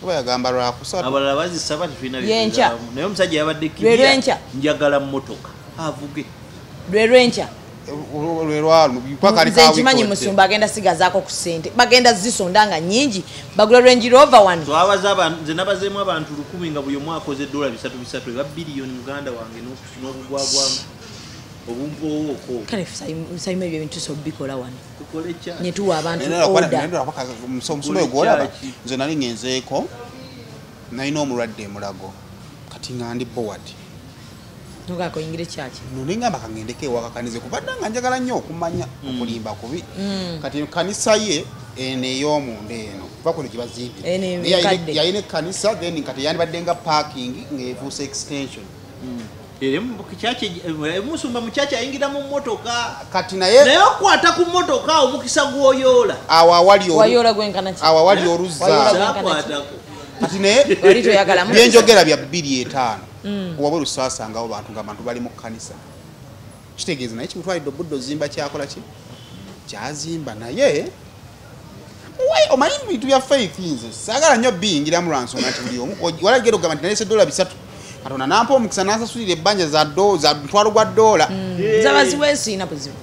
oba yagamba lwakusatu abalala bazisaba tetulina Yenkya. naye omusajja yabadde Lwenkya. njagala mmotoka avuge lwenkya nze nkimanyi Musumba agenda sigazaako ku ssente bagenda zisonda nga nnyingi bagula Range Rover wano nze nabazeemu abantu 100 nga buli omu akoze $300 eba biliyoni muganda wange n'obugwagwamu obumpowooko kale sayima ebyo ebintu sobikola wano tukole kya netuwa abantu oda omusoma oyo gwolaba nze nali ngenzeeko nalina omulwadde emulago kati nga ndi board nogakoyingire kyaki nolingamba kangendeko ewakakanize kubadde nga njagala nnyo okumanya okulimba kubi kati kanisa ye eno ey'omunda eno kuba kuno gyebazimbire yalina ekkanisa then kati yandibadde nga parking ng'evuusa extension Musumba mukyaki ayingira mu mmotoka kati naye okwata ku mmotoka omukisa gw'oyoola awo wayola gwenkana ki awali oluzza kati naye wali toyagalamu byenjogera bya 2.5 wabwe lusaasangawo bantu ng'abantu bali mu kkanisa kitegeeza naye kimutwalidde obudde ozimba kyakola ki kyazimba naye omanyi bintu bya faith nze saagala nnyo biyingiramu lwansonga nti buli omu walagera ogamba nti nalese $300 Katonda nampa omukisa n'asasulira ebbanja za mutwalo gwa $. zabaziweesiina buzibu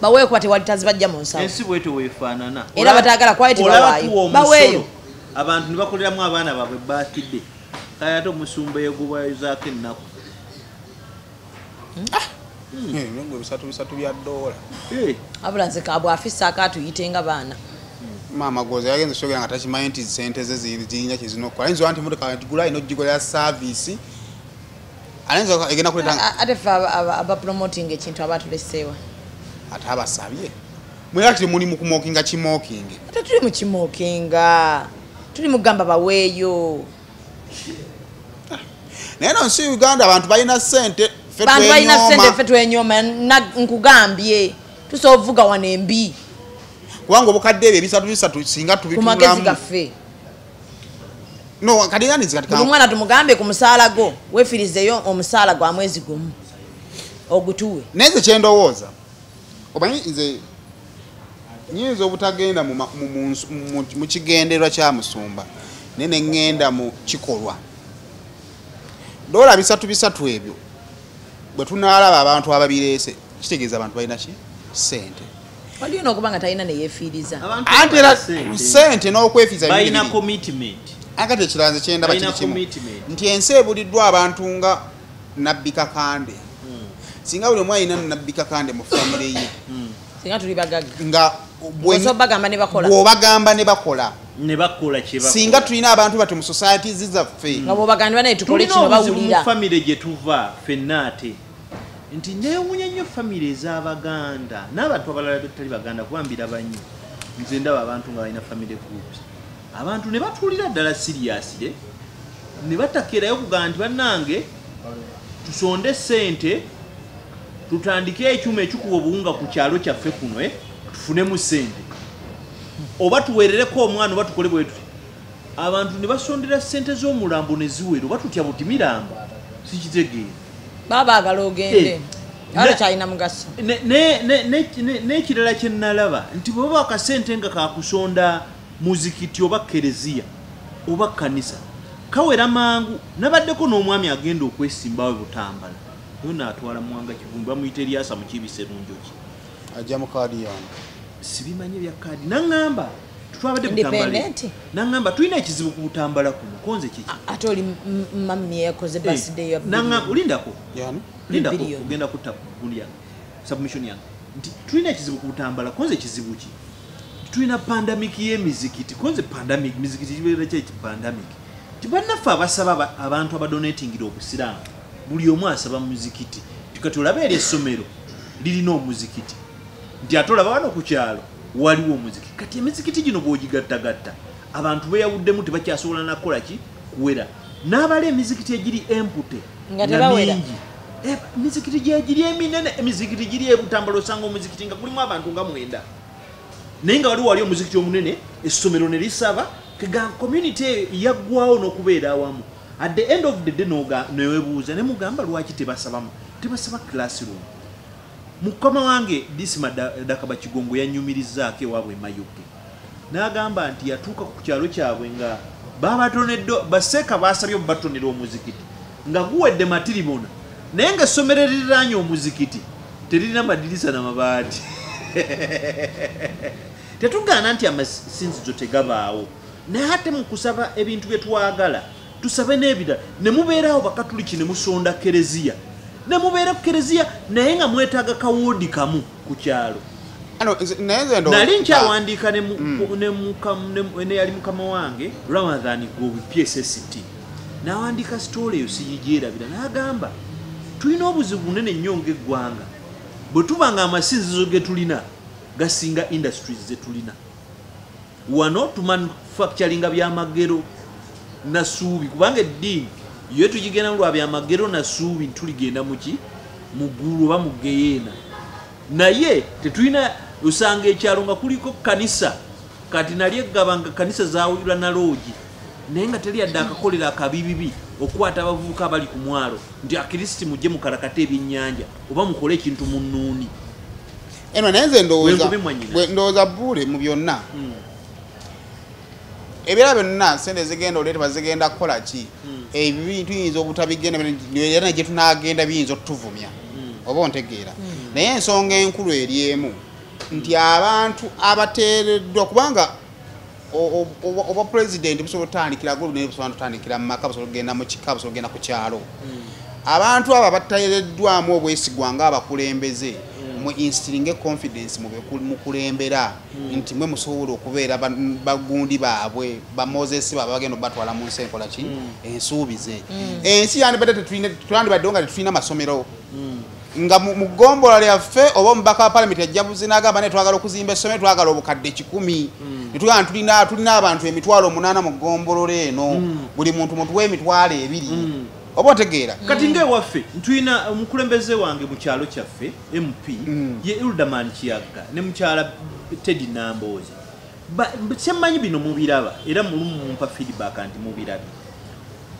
baweeyo kuba tewali tazibajja mu nsawo ensi bwetyo weefaanana era bataagala kwayiti bawaayo baweeyo abantu ne bakoleramu abaana baabwe baakidde kale ate Omusumba yegubazaako ennaku bisatu bya $. abula nze kabwafisa akaatuyite nga baana Mama goza yagenze shogera nga takimanyi nti ssente ze zirinya kizino okukola ayinza wanti motoka gigula ino gikolera service ayinza egenda kuleta ate fe aba promoting ekintu abatuleseewa ate abasabye mwera kiri muli mu kumokinga kimokinge ate tuli mu kimokinga tuli mugamba baweeyo naye no nsi Uganda abantu balina ssente bantu balina ssente ffe twenyoma nkugambye tusobola ovuga wano embi kubanga obukadde ebyo bisatu singa tubitulamu ku magezi gaffe no kadiganizi katika buli mwana tumugambe ku musaala gwo weefirizeyo omusaala gwa mwezi gumu ogutuwe neze kyendowooza omanyi nze nyinza obutagenda mu kigenderwa kya Musumba nene ngenda mu kikolwa $300 ebyo bwe tunaalaba abantu ababireese kitegeeza abantu balina ki ssente waliyo n'okuba nga talina neyeefiiriza anti era ssente n'okwefiiriza balina commitment akati ekiranze kyendaba kiri kimu nti ensi ebuliddwa abantu nga Nabbi Kakande singa buli omu alina Nabbi Kakande mu famire ye singa tuli bagagga nga bw'obagamba ne bakola singa tulina abantu bati mu society zizaffe nga bw'obagamba naye tukole kino bawulira mu famire gye tuva ffenna ate nti neewunya nnyo famire ez'Abaganda n'abantu abalala betali Baganda kubambira banyi nze ndaba abantu nga balina family groups abantu ne batuulira ddala seriously ne batakerayo kugamba nti bannange tusonde ssente tutandike ekyuma ekikuba obuwunga ku kyalo kyaffe kuno tufunemu ssente oba tuweerereko omwana oba tukole bwe tuti abantu ne basondera ssente z'omulambo ne ziwera oba tutya buti mirambo sikitegeera babaagala ogende ate kyalina mugaso n'ekirala kye nalaba nti bwe baba akasente nga kakusonda muzikiti oba kereziya oba kanisa kawera mangu nabaddeko n'omwami agenda okwesimbawo Butambala yo naatwala Mwanga Kivumbi bamuyita Eryasa mu Kibise Runjoki ajja mu kaadi yange sibimanyi bya kaadi naŋŋamba twabadde Butambala naŋŋamba tulina ekizibu ku Butambala kuno konze kiki ate oli mami yakoze birthday ya naŋŋamba olindako yani lindako ogenda kutta gundi yange submission yange nti tulina ekizibu ku Butambala konze ekizibu ki tulina pandemic y'emizikiti konze pandemic mizikiti kibeera kye pandemic tibannaffe abasaba abantu abadonatingira obusiraamu buli omu asaba muzikiti tukati olaba eri essomero lirina omuzikiti nti ate olaba wano ku kyalo waliwo omuzikiti kati emizikiti gino bw'ogigattagatta abantu beeyawuddemu tebakyasobola nakukola ki kuwera n'abala emizikiti egiri empute nga mingi emizikiti gyegiri eminene emizikiti giri e Butambala osanga omuzikiti nga gulimu abantu nga 9 naye nga wali omuzikiti omunene essomero ne lisaba kega community yaggwawo n'okubeera awamu at the end of the day newebuuza ne mugamba lwaki tebasaba classroom mukama wange Disima Dakaba Kigongo yanyumirizaako ewaabwe Mayuge n'agamba nti yatuuka ku kyalo kyabwe nga babatoneddo baseeka baasabye batonera omuzikiti nga guwedde matiribona naye nga essomero eririraanye omuzikiti teririna madirisa n'amabaati tetugaana nti amasinzizo tegabaawo naye ate mu kusaba ebintu bye twagala tusabe n'ebirala ne mubeerawo bakatuliki ne musonda kereziya ne mubeera ku kereziya naye nga mwetaaga kawoodi kamu ku kyalo nali nkyawandiika ne yali mukama wange Ramadhan Gobi PSST n'awandiika sitole eyo siyigyerabira n'agamba tulina obuzibu bunene nnyo ng'eggwanga bwe tuba nga amasinzizo ge tulina gasinga industries ze tulina wano tumanufacturinga byamagero na suubi kubanga eddiini yo tugigenda lwa byamagero na suubi tuligenda muki mugulu oba mugeyeena naye tetulina usanga ekyalo nga kuliko kanisa kati nali eggabanga kanisa zaawulira na loogi naye nga teri yadde akakolera akabibibi okwata abavubuka abali ku mwalo nti akristi mujje mukalakate ebyennyanja oba mukole ekintu mu nnuuni naye nze ndowooza Bule mu byonna ebirala byonna sente zigenda oleete bazigenda kukola ki ebintu yinza obutabigenda era gye tunagenda biyinza otutuvumya oba ontegeera naye ensonga enkulu eri emu nti abantu abateereddwa kubanga oba pulezidenti busobola otandikira gulu naye busobola otandikira mu maka busobola ogenda mu kika busobola ogenda ku kyalo abantu abo abateereddwamu obwesigwa ng'abakulembeze mu instilling confidence mu kulembera nti mwe musobola okubeera bagundi baabwe ba Moses baabwe bagenda batwala mu nsi enkola ki ensuubize ensi yandibadde tetulandibadde nga tetulina masomero nga mu ggombola lyaffe oba omubaka wa parliament yajjabuzi n'agamba naye twagala okuzimba essomero twagala obukadde 10 netugamba tulina abantu 8,000 mu ggombolola eno buli muntu mutuwe 2,000 oba otegeera kati ng'ewaffe tulina omukulembeze wange mu kyalo kyaffe MP ye Ildaman Kiyaga ne mukyala Teddy Nambooze semmanyi bino mubiraba era mulumu mumpa feedback nti mubirabe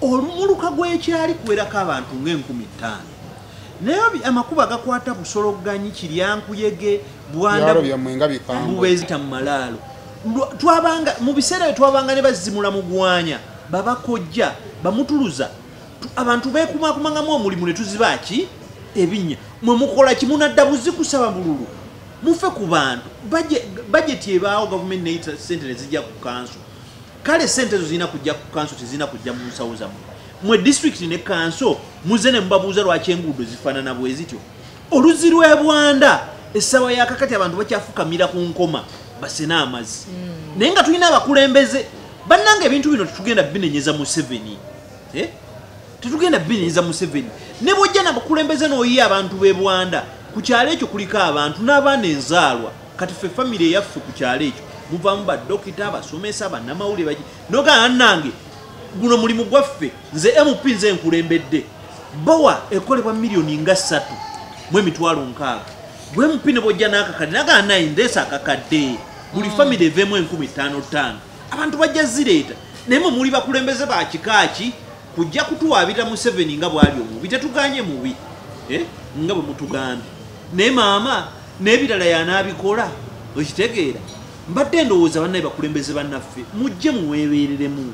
olumuluka gw'ekyali kuwerako abantu nga 5,000 naye amakuba gakwata Busologganyi Kiryankuyege Bwanda Bubezita mu Malaalo twabanga mu biseera bye twabanga ne bazimula mu Gwanya babakojja bamutuluza abantu beekumakumangamu omulimu ne tuziba ki ebinnya mwe mukola kimunadda buzi kusaba bululu mufe ku bantu budget ebaawo government neita sente ne zijja ku kanso kale sente zo zirina kujja ku kanso tezirina kujja mu nsawo zammwe mwe district ne kanso muze ne mubabuuza lwaki enguudo zifaanana bwe zityo oluzi lw'e Bwanda essawa yakakati abantu bakyafukamira ku nkoma basena amazzi naye nga tulina abakulembeze bannanga ebintu bino tetugenda binenyeza mu 7 tetugenda binenyeza mu 7 ne bwojja n'abakulembeze n'oyiye abantu b'e Bwanda ku kyalo ekyo kuliko abantu n'abaana enzaalwa kati ffe famire yaffe ku kyalo ekyo muvaamu baddokita abasomesa bannamawulire baki nogamba nange guno mulimu gwaffe nze MP nze nkulembedde bowa ekolebwa miliyoni nga 3 mu 6,000 bwe MP ne bwojja n'akakadde nagamba naye ndeesa akakadde buli famire evemu 15,000 abantu bajja zireeta naye mwe muli bakulembeze ba kikaaki kujja kutuwaabira mu 7 nga bwali omubi tetuganye mubi nga bwe mutugambye naye maama n'ebirala yanaabikola okitegeera mbadde ndowooza bannaye bakulembeze bannaffe mujje muweebereremu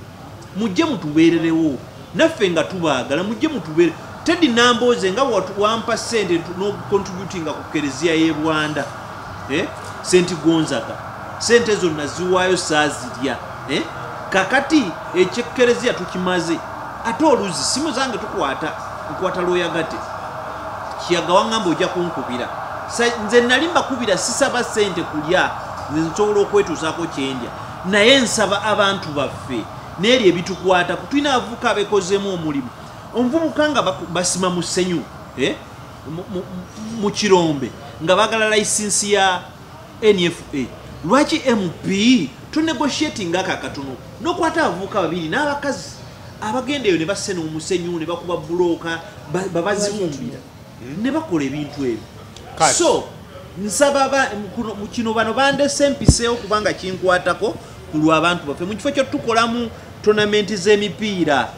mujje mutubeererewo naffe nga tubaagala mujje mutubeere Teddy Nambooze nga wampa sente n'okucontributinga ku kereziya y'e Bwanda St. Gonzaga sente zonna ziwaayo saazirya kakati ekyekereziya tukimaze ate oluzi simu zange nkwata lwoyagate Kiyaga wangamba ojja kunkubira nze nali mbakubira sisaba ssente kulya nze nsobola okwetuusaako kyendya naye nsaba abantu baffe n'eri ebitukwata tulina abavubuka abekozeemu omulimu omuvubuka nga basima mu ssenyu mu kirombe nga bagala layisinsi ya NFA lwaki MP tunegotiatinga akakatono n'okwata abavubuka babiri n'abakazi abagenda eyo ne basena omusenyu ne bakuba bulooka babazibumbira ne bakola ebintu ebyo so nsaba mu kino bano bandese empiseewo kubanga kinkwatako ku lw'abantu baffe mu kifo kyo tukolamu tonamenti z'emipiira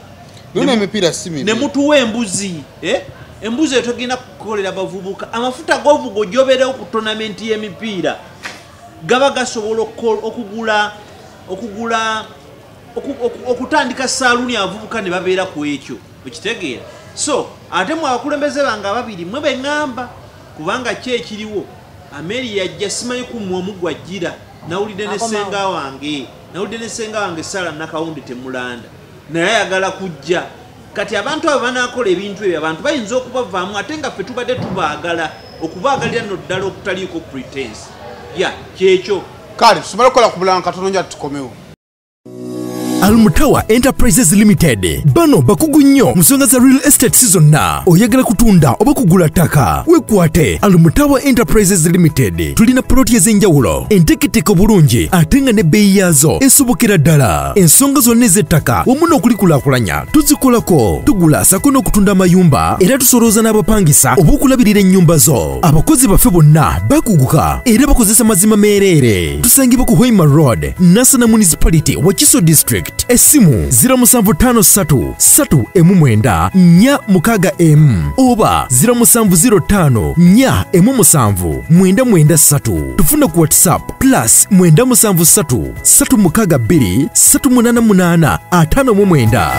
ne mutuwa embuzi embuzi eyo togenda kukolera bavubuka amafuta g'ovuga ojoberewo ku tonamenti y'emipiira gaba gasobola okutandika saaluni abavubuka ne babeera ku ekyo okitegeera so ate mu abakulembeze bange ababiri mwe beŋŋamba kubanga ki ekiriwo Ameri yajja simanyi ku mwomu gwajjira nawulidde ne senga wange Sara Nakawundi temulanda naye ayagala kujja kati abantu abo banaakola ebintu ebyo abantu bayinza okubavaamu ate nga ffe tubadde tubaagala okubaagalira no ddala okutaliiko pretense kyekyo kale tusomere okukola ku bulanga katono nja tukomewo. Almutawa Enterprises Limited bano bakugu nnyo mu nsonga za real estate zonna oyagala kutunda oba kugula ttaka wekwate Almutawa Enterprises Limited tulina ploti ez'enjawulo enteeketeeke bulungi ate nga n'ebbeeyi yaazo esobokera ddala ensonga zonna ez'ettaka wamu n'okulikulaakulanya tuzikolako tugula sako n'okutunda amayumba era tusolooza n'abapangisa oba okulabirira ennyumba zo abakozi baffe bonna bakuguka era bakozesa mazima meereere tusangibwa ku Hoima Road Nassana Municipality Wakiso District Esimu 0756 oba 0705 tufuna ku WhatsApp +973 362 388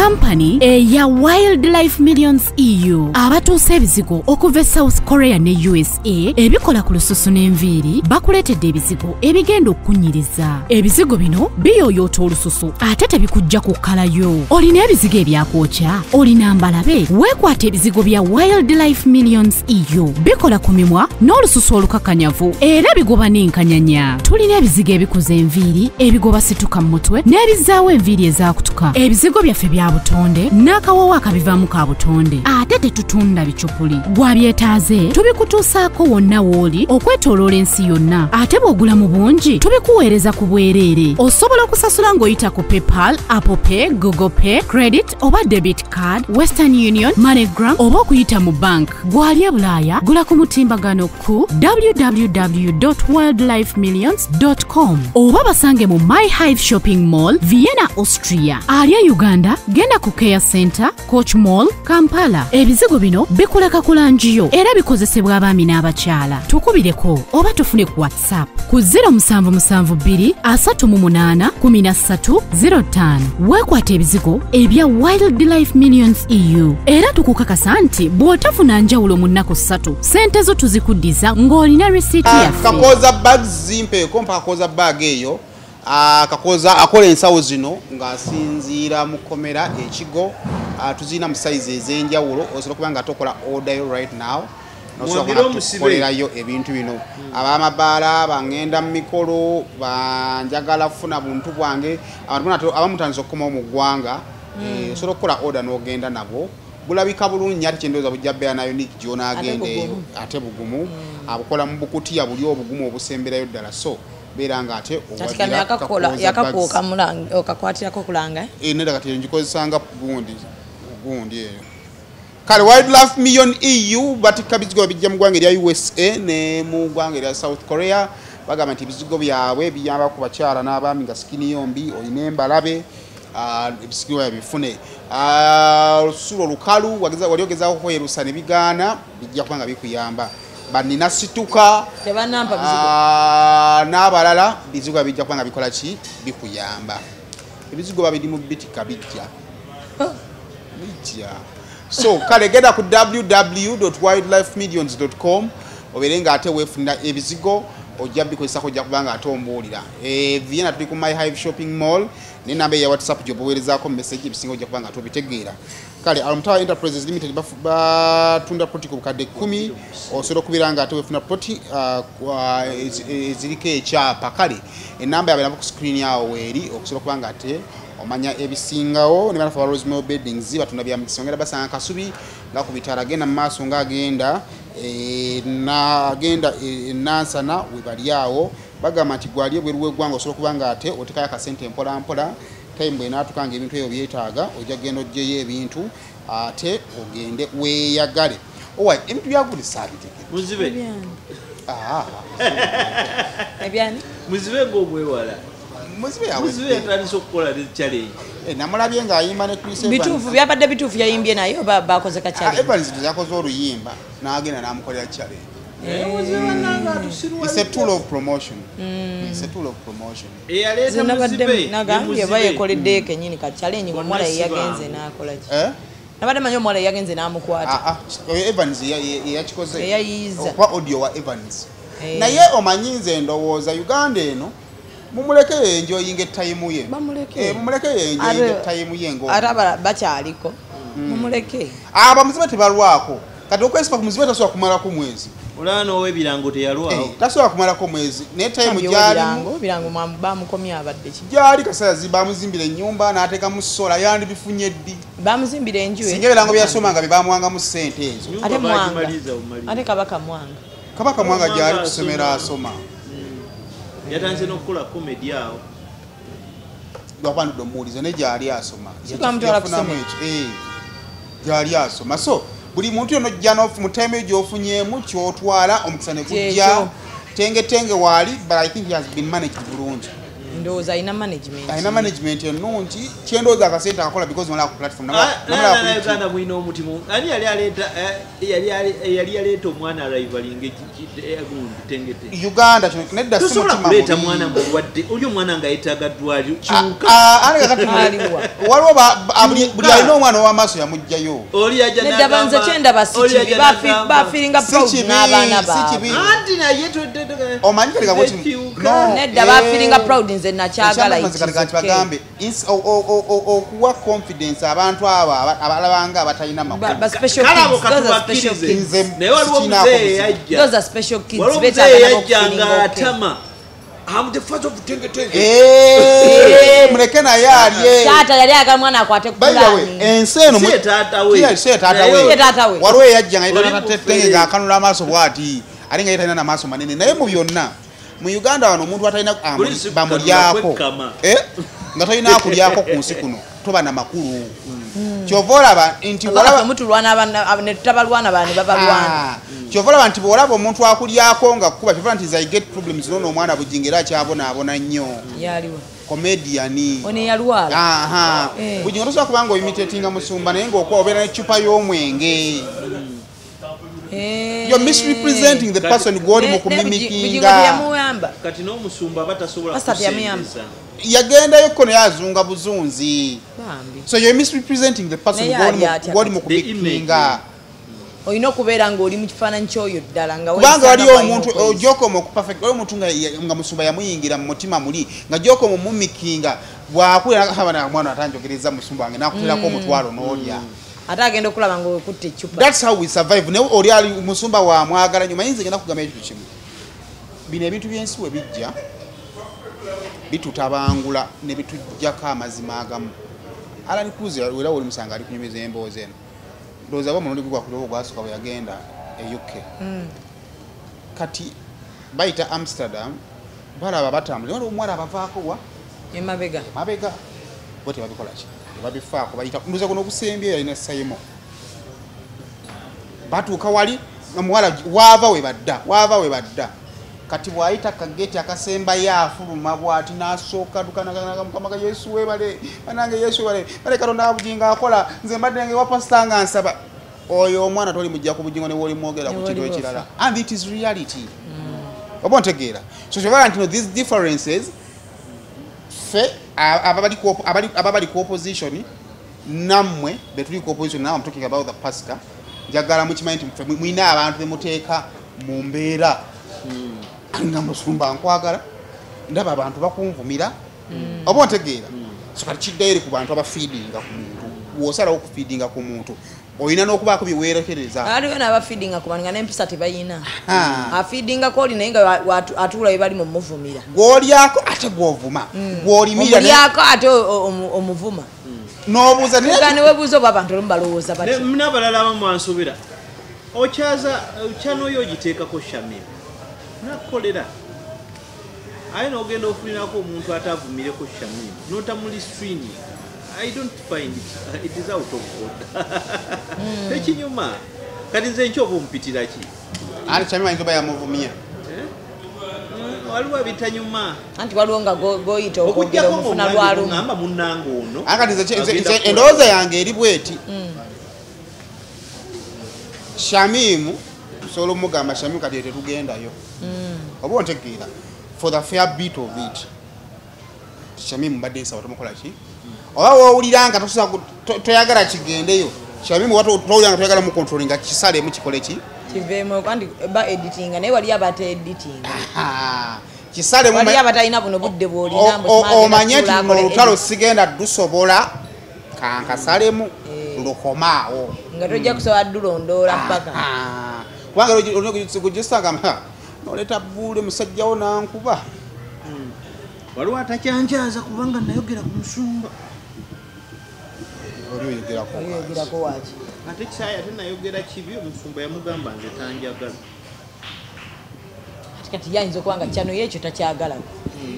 Company ya Wildlife Millions EU abatuusa ebizigo okuva South Korea ne USA ebikola ku lususu n'enviiri bakuleetedde ebizigo ebigenda okunyiriza ebizigo bino biyooyoota olususu ate tebikujja kukkalayo olina ebizigo ebyakwokya olina mbalabe weekwata ebizigo bya Wildlife Millions EU bikola ku mimwa n'olususu olukakanyavu era bigoba n'enkanyanya tulina ebizigo ebikuza enviiri ebigoba situka mu mutwe n'ebizaawo enviiri ezaakutuka ebizigo byaffe bya butonde n'akawawa akabivaamu ka butonde ate tetutunda bicupuli gwabyetaaze tubikutuusaako wonna w'oli okwetooloola ensi yonna ate bw'ogula mu bungi tubikuweereza ku bwereere osobola okusasula ng'oyita ku PayPal, Apple Pay, Google Pay, Credit oba Debit Card, Western Union, MoneyGram oba okuyita mu bank gwali e Bulaaya gula ku mutimbagano ku www.wildlifemillions.com oba basange mu My Hive Shopping Mall, Vienna, Austria ali e Uganda genda ku Care Center, Coach Mall, Kampala. Ebizigo bino bikuleka kulanjiyo era bikozesebwa abaami n'abakyala. Tukubireko oba tufune ku WhatsApp ku 0772 38 1305. Weekwata ebizigo ebya Wildlife Millions EU era tukukakasa nti bw'otafuna njawulo mu nnaku 3 sente zo tuzikuddiza ng'olina receipt yaffe. Kakoza bags zimpeeko mpaka kakoza bag eyo kakoza akola ensawo zino ng'asinziira mu komera ekigo tuzina mu size ez'enjawulo osobola kuba nga tokola order right now nosobolerayo ebintu bino abamabaala bangenda mu mikolo banjagala kufuna buntu bwange abamutandisa okukomawo mu ggwanga osobola okukola order n'ogenda nabo bulabika bulungi ate kyendowooza bujja beera nayo Nick gy'onaagenda eyo ate bugumu abukola mu bukutiya buli obugumu obusemberayo ddala so beranga ate yakakoka mulanga okakwatirako kulanga neda kati njikozesanga gundi eyo kale Wildlife Million EU batika bizigo bijja mu ggwanga erya USA ne mu ggwanga erya South Korea bagamba nti bizigo byabwe biyamba ku bakyala n'abaami nga sikini yombi olina embalabe ebisigo yabifune olusulo lukalu wali ogezaako kwerusa ne bigaana bijja kuba nga bikuyamba banina situka tebanampa bizigo n'abalala bizigo bijja kuba nga bikola ki bikuyamba ebizigo babiri mu bitika bijja so kale genda ku www.wildlifemillions.com obeere nga ate weefunira ebizigo ojja bikozesako ojja kuba nga ate ombuulira Vienna tuli ku My Hive Shopping Mall n'enamba ya WhatsApp gy'obuweerezaako message ebisinga ojja kuba nga tobitegeera kale Alumtawa Enterprises Limited batunda ploti ku bukadde 10 osobola okubiranga ate wefuna ploti eziriko ekyapa kale enamba yabe ku screen yawo weeri okusobola kubanga ate omanya ebisingawo ne banafa Rosemary Beddings batunda bya mukisongera basanga kasubi nga ku bitala agenda mu maaso nga agenda nansana we bali awo bagamba nti gwali bweruwe gwanga osobola kubanga ate otekaya akasente mpola mpola time bwe natukanga ebintu ebyo byetaaga ojja genda ojjeyo ebintu ate ogende weeyagale owa ebintu byaguli saabiteke muzibe ebyani muzibe ng'obwewala muzibe yawe muzibe yatandise okukola challenge namulabye ng'ayimba ne Chris Evans bituufu byabadde bituufu yayimbye naye oba bakoze ka challenge Evans yakoze oluyimba n'agenda n'amukolera challenge. It's a tool of promotion. It's a tool of promotion. Nagambye bayekoledde kenyini ka challenge ng'omuwala yeyagenze n'akola ki nabadde manyi omuwala yeyagenze n'amukwata Evans yakikoze eyayiiza okuba audio wa Evans naye omanyinze ndowooza Uganda eno mumuleke enjoying etime ye mumuleke enjoying etime ye ngo ate bakyaliko mumuleke abamuzibe tebalwako kati okwesipa ku muzibe tasobola kumala ku mwezi olano w'ebirango teyalwawo tasobola kumala ku mwezi ne time gyalimu birango bamukomya abadde ki gyali kasazi bamuzimbira ennyumba n'ateeka mu sola yandi bifunye ddi bamuzimbira enju singa ebirango byasomanga bye bamuwanga mu ssente ezo ate mwanga ate kabaka mwanga gyali kusomera asoma yatandise n'okukola comedy awo lwakwanudde omuwulize ne gyali asoma gyali asoma so buli muntu yono jja mu time gy'ofunyemu kyotwala omukisa ne gujja tenge waali but I think he has been managed bulungi ndowooza alina management ennungi kyendowooza akasente akakola because malala ku platform Uganda mwina omutimu ani yali aleeta omwana rivaling tengete Uganda kino nedda tusobola kuleeta mwana mulwadde oli omwana nga yetaaga ddwaliro waliwo buli alina omwana ow'amaaso yamugjayo nedda banze kyendaba sikibi bafiringa proud n'abaana baabwe anti naye omanyi nedda bafiringa proud nze nakyagala bagambe okuwa confidence abantu abo abalabanga abatalina naye waliwo omuzeeyi yajjanga atama muleke naye alye taata yali aga mwana akwate ensi eno waliwo eyajjanga yitatatenge ngaakanula amaaso bwati ali nga yetalina n'amaaso manene naye mu byonna mu Uganda wano omuntu atalina bamulyako nga talina akulyako ku nsi kuno toba na makulu kyova olaba nti kyova olaba nti bwolaba omuntu akulyako nga kuba kyova nti I get problems nono omwana bujinga era akyabonaabona nnyo comedian bujinga tosobola kubanga oyimitatinga musumba naye ngaokuba obeera n'eccupa y'omwenge you're misrepresenting the person gwoli mu kumimikinga kati n'omusumba batasobola yagendayo kko naye azunga buzunzi so you're misrepresenting the person gwoli mu kumimikinga olina okubeera ng'oli mu kifaananyi kyoyo ddala kubanga waliyo omuntu ojokoma okupafect waliyo omuntu nga musumba yamuyingira mu mutima muli nga jokoma omumikinga bwakulira mwana atanjogereza musumba wange nakuterako omutwalo n'olya ate agenda okulaba ngaokutte eccupa that's how we survive naye oli ali musumba wa mwagala nnyo mayinza genda kugamba ekintu kimu bino ebintu by'ensi we bijja bitutabangula ne bitujjako amazima agamu Alan Cruz era oli musanga ali kunyumiza emboozi eno ndowooza aba omulondi gwe gwakulira ogwasooka bwe yagenda e UK kati bayita Amsterdam balaba batambula waliwo omuwala abavaako wa emabega bo tebabikola ki babifaako bayita nduza kuno obusembye yalina sayimo batuuka wali omuwala waava we badda kati bw'ayita kageti akasembayo afuluma bw'ati n'asooka tukanaga mukama ga Yesu webale banange Yesu webale bale Katonda abujinga akola nze mbadde nge wapasita nga nsaba oyo omwana toli mujja ku bujingo ne woli mwogera ku kintu ekirala and it is reality oba ontegeera so kyobala nti these differences fe ababali ku opposition nammwe betuli ku opposition now I'm talking about the pastor njagala mukimanyi nti mwina abantu bemuteeka mu mbeera nga musumba nkwagala ndaba abantu bakunvumira oba ontegeera so kati kiddayo eri ku bantu abafiidinga ku muntu wosalawo okufeedinga ku muntu olina n'okubaako byeweerekereza aliwo n'abafeedinga ku bantu nga n'empisa tebayina afeedingako oli naye nga atuula we bali mumuvumira gw'olyako ate gw'ovuma gw'olimira omulyako ate omuvuma n'obuuza newebuuza oba abantu olumu balowooza bati n'abalala abamu ansobera okyanoyo ogiteekako shamira nakukolera aye n'ogenda ofunirako omuntu atavumireko shamira notamuli strini I don't find it. It is out of order. Tekinyuma. Kati nze nchobo mpitira ki? Ali chamima ntoba ya muvumia. Waliwo bitanyuma. Anti waliwo nga goyita okwogera omufuna lwalo. Ngamba munnango ono. Akati nze endowooza yange eri bweti. Shamimu solo mugamba Shamimu kati tetugendayo. Oba ontegeera for the fair bit of it. Shamimu mbadde nsawa tumukola ki? Oba wowuliranga toyagala kigendeyo Shamimu watu towuliranga toyagala mu controllinga kisale mu kikole ki kiveemo kandi ba editing naye wali abata editing kisale mu wali abatalina buno budde bwolina omanye nti olutalo sigenda dusobola kankasalemu lukomaawo nga tojja kusobola dulondoola ppaka kubanga gujisanga noleta bbuule musajjawo nankuba waliwo atakyanjaza kubanga nayogera ku musumba oyogerako waki ate kisaya tenayogera kibi omusumba yamugamba nze tanjagala kati yayinza okuba nga kyano yekyo takyagala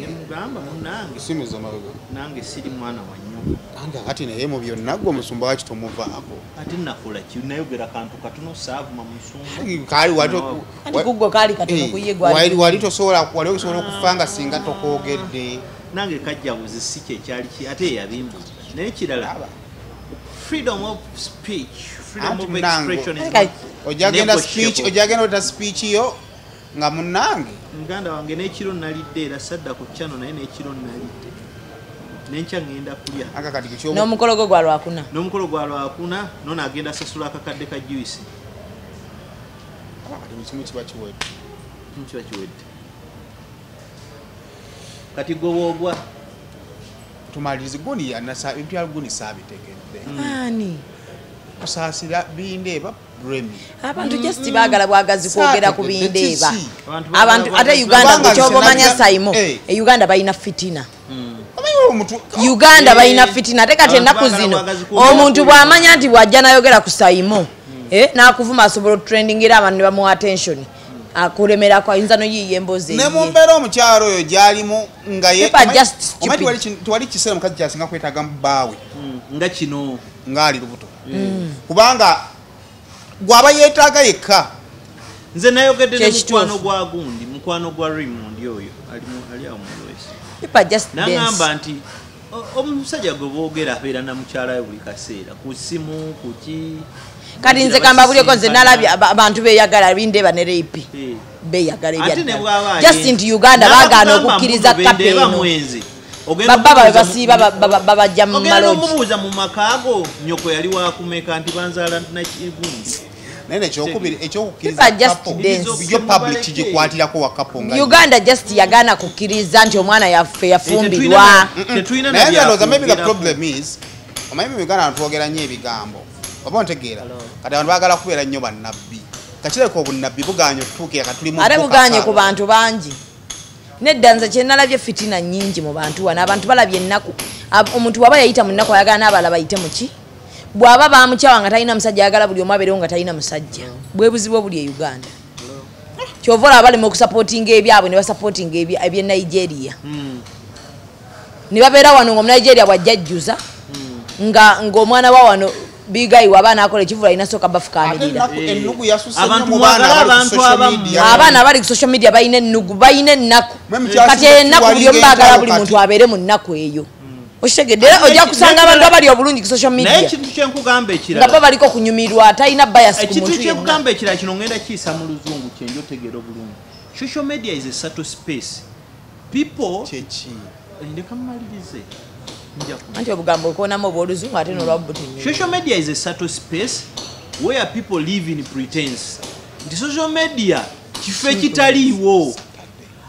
yamugamba munange simiza mabega nange siri mwana wa nnyo ati naye mu byonna gwe omusumba waki tomuvaako ate nakola ki nayogera kantu katono saavuma musumba kali kuggo kali katono kuye wali tosobola wali okusobola okufa nga singa tokoogedde nange kajjabuzi si kyekyali ki ate yabimbuza naye kirala freedom of speech freedom of expression ojagenda ota speech yo nga munange muganda wange n'ekiro nalidde era sadda ku channel naye n'ekiro nalidde nenkya ngenda kulya n'omukolo gwe gwa lwakuna nono agenda sasula akakadde ka juice kimu kiba kiwedde kati gwe woogwa tumalirize guni ebintu bya guni saabitegedde ani kusaasira bindeeba Remy abantu just baagala bwagazi kwogera ku bindeeba abantu ate Uganda kukyobomanya Saimo Uganda balina fitina Uganda balina fitina ate kati ennaku zino omuntu bw'amanya nti bw'ajja nayogera ku Saimo n'akuvuma asobola trending era abantu ne bamuwa attention akulemera kwa inzano yiye mboze ne mumbera omukyalo oyo gyalimu nga ye twali kiseera mukazi kyasinga kwetaaga mbaawe nga kino ngaali lubuto kubanga gwaba yeetaaga yekka nze nayogedde ne mukwano gwa Raymond oyo ali awo mulwesi nangamba nti omusajja gwe boogera abeera na mukyala we buli kaseera ku ssimu kuki kati nze kamba buliko nze nalabye abantu beyagala bindeeba ne rape beyagala ebyadda just nti Uganda bagaana okukkiriza kapeeno baba babe basiiba babajja mu maloji omubuuza mu makaago nyoko yali wakumeka nti banzaala nakibundi nene ekyokukkiriza byo public gikwatirako wakapo nga Uganda just yagaana kukkiriza nti omwana yaffe yafumbirwa maybe the problem is omanyi Uganda twogera nnyo ebigambo oba ontegeera kati abantu baagala kubeera nnyo bannabbi kakireko obunnabbi buganye okutuukira katulimu ate buganye ku bantu bangi nedda nze kyenalabye fitina nnyingi mu bantu wano abantu balabye ennaku omuntu waba yayita mu nnaku ayagala n'abala bayite muki bw'aba bamukyawa nga talina musajja ayagala buli omu abeerewo nga talina musajja bwe buzibu obuli e Uganda kyova olaba balema okusapootinga ebyabwe ne basapootinga eby'e Nigeria ne babeera wano ng'Omunigeria bw'ajjajjuza ng'omwana wa wano bigayi abaana akola ekivula alina soka bafukamirira abaana abali ku social media balina ennugu balina ennaku kati ennaku buli omu baagala buli muntu abeere mu nnaku eyo okitegedde era ojja kusanga abantu abali obulungi ku social media naye ekintu kyenkugamba ekirala nga bo baliko kunyumirwa atalina bias ku muntu ekintu kyenkugamba ekirala kino ngenda kiyisa mu luzungu kyenjo otegeera obulungi social media is a subtle space people ndeka mmalirize anti obugambo okonamu obwoluzungu ate nolwabutinyo social media is a subtle space where people live in pretense nti social media kifo ekitaliiwo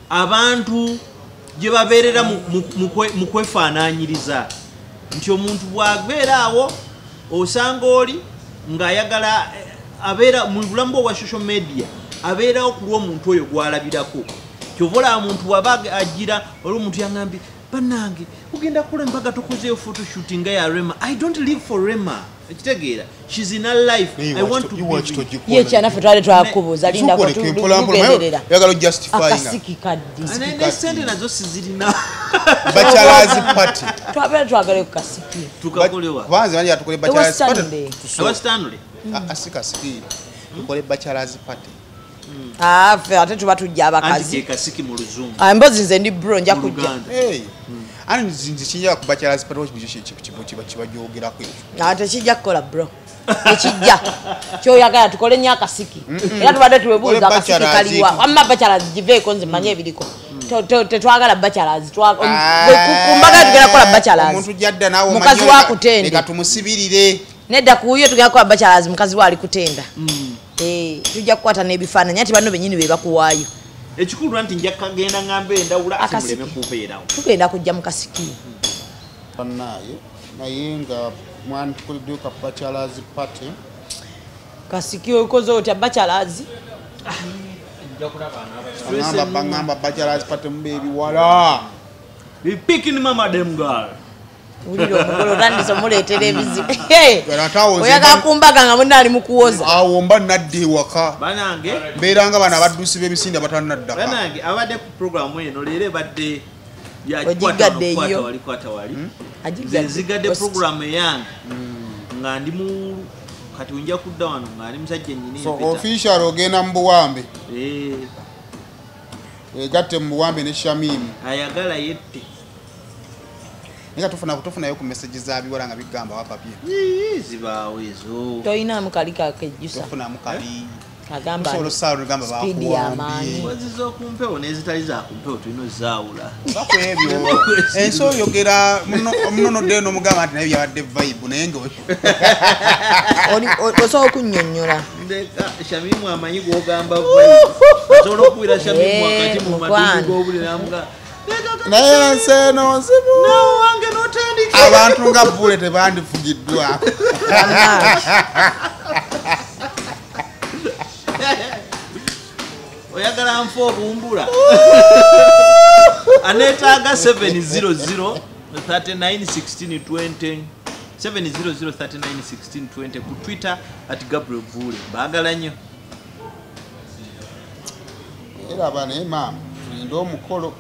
abantu gye babeerera mu kwefaanaanyiriza nti omuntu bw'abeera awo osanga oli ng'ayagala abeera mu bulamu bwa social media abeerawo ku lw'omuntu oyo gw'alabirako kyova olaba muntu waba agira olwo omuntu yangambye bannange ugenda kukola embaga tokozeeyo photoshoot nga ya Rema. I don't live for Rema. Ekitegeera, she's in her life. I want to be ye kyana fe twale twakubuuza linda ko tugenderera yagala justifying akasiki kaddi ne sente nazo sizirina bachelor's party twagala ku kasiki tukakolewa banze bali atukole bachelor's party abastanley asika sikiri tukole bachelor's party fe ate tuba tujja abakazi kasiki mu luzungu mbozi nze ndi bro nja kujja ani nzinjira ku bachelor's party kiba jogerako ate kijja kukola bro ekijja kyoyagala tukole nya akasiki era tubadde tuwebuuza akasiki kaliwa amma bachelor's giveeko nze manye ebiriko tetwagala bachelor's kumbaga tugenda kukola bachelor's omuntu jadda nawe mukazi wa kutende leka tumusibirire nedda kuyo tugenda kukola bachelor's mukazi wa ali kutenda tujja kukwata n'ebifaananyi ati banno bennyini be bakuwaayo ekikulu nti nja kagenda ngambe endawula asimuleme kubeerawo tugenda kujja mu kasiki naye nga mwana tukoleddeyo ka bachelor's party kasiki okoze otya bachelor's ngamba bachelor's party mubeeri wala picking mama dem girl uliro omugolo otandise omuleetera ebizibu oyagala kumbaga nga munna ali mu kuwoza awo mba nadde ewaka banange mbeeranga bano abaddusi b'emisinde abatanaddaka banange abadde ku programu eno leero ebadde ogigadde eyo wali nzigadde programu eyange nga ndi mu kati nja kudda wano nga ndi musajja ennyini so official ogenda mu buwambe egatte mu buwambe ne Shamimu ayagala yette nika tufunayo ku message za biwala nga bigamba wa papye zibaawo ezo toyinaamu kali kakejjusa tufunamu kali agamba solo saulu gamba speed y'amaanyi waziza okumpewo n'ezitali za kumpewo tulina ozaawula bako ebyo ensi oyogera munonodde n'omugamba nti naye byabadde vibe naye nga osobola okunnyonnyola Shamimu amanyi gwogamba osobola okuwira Shamimu wakati mu matutu g'obuli namugamba naye ensi eno nzibu wange notandika abantu nga bule tebandifugiddwa oyagala nfa obumbula aneetaaga 700 391620 700 391620 ku Twitter @Gabriel Bule baagala nnyo era bane maama tulinda omukolo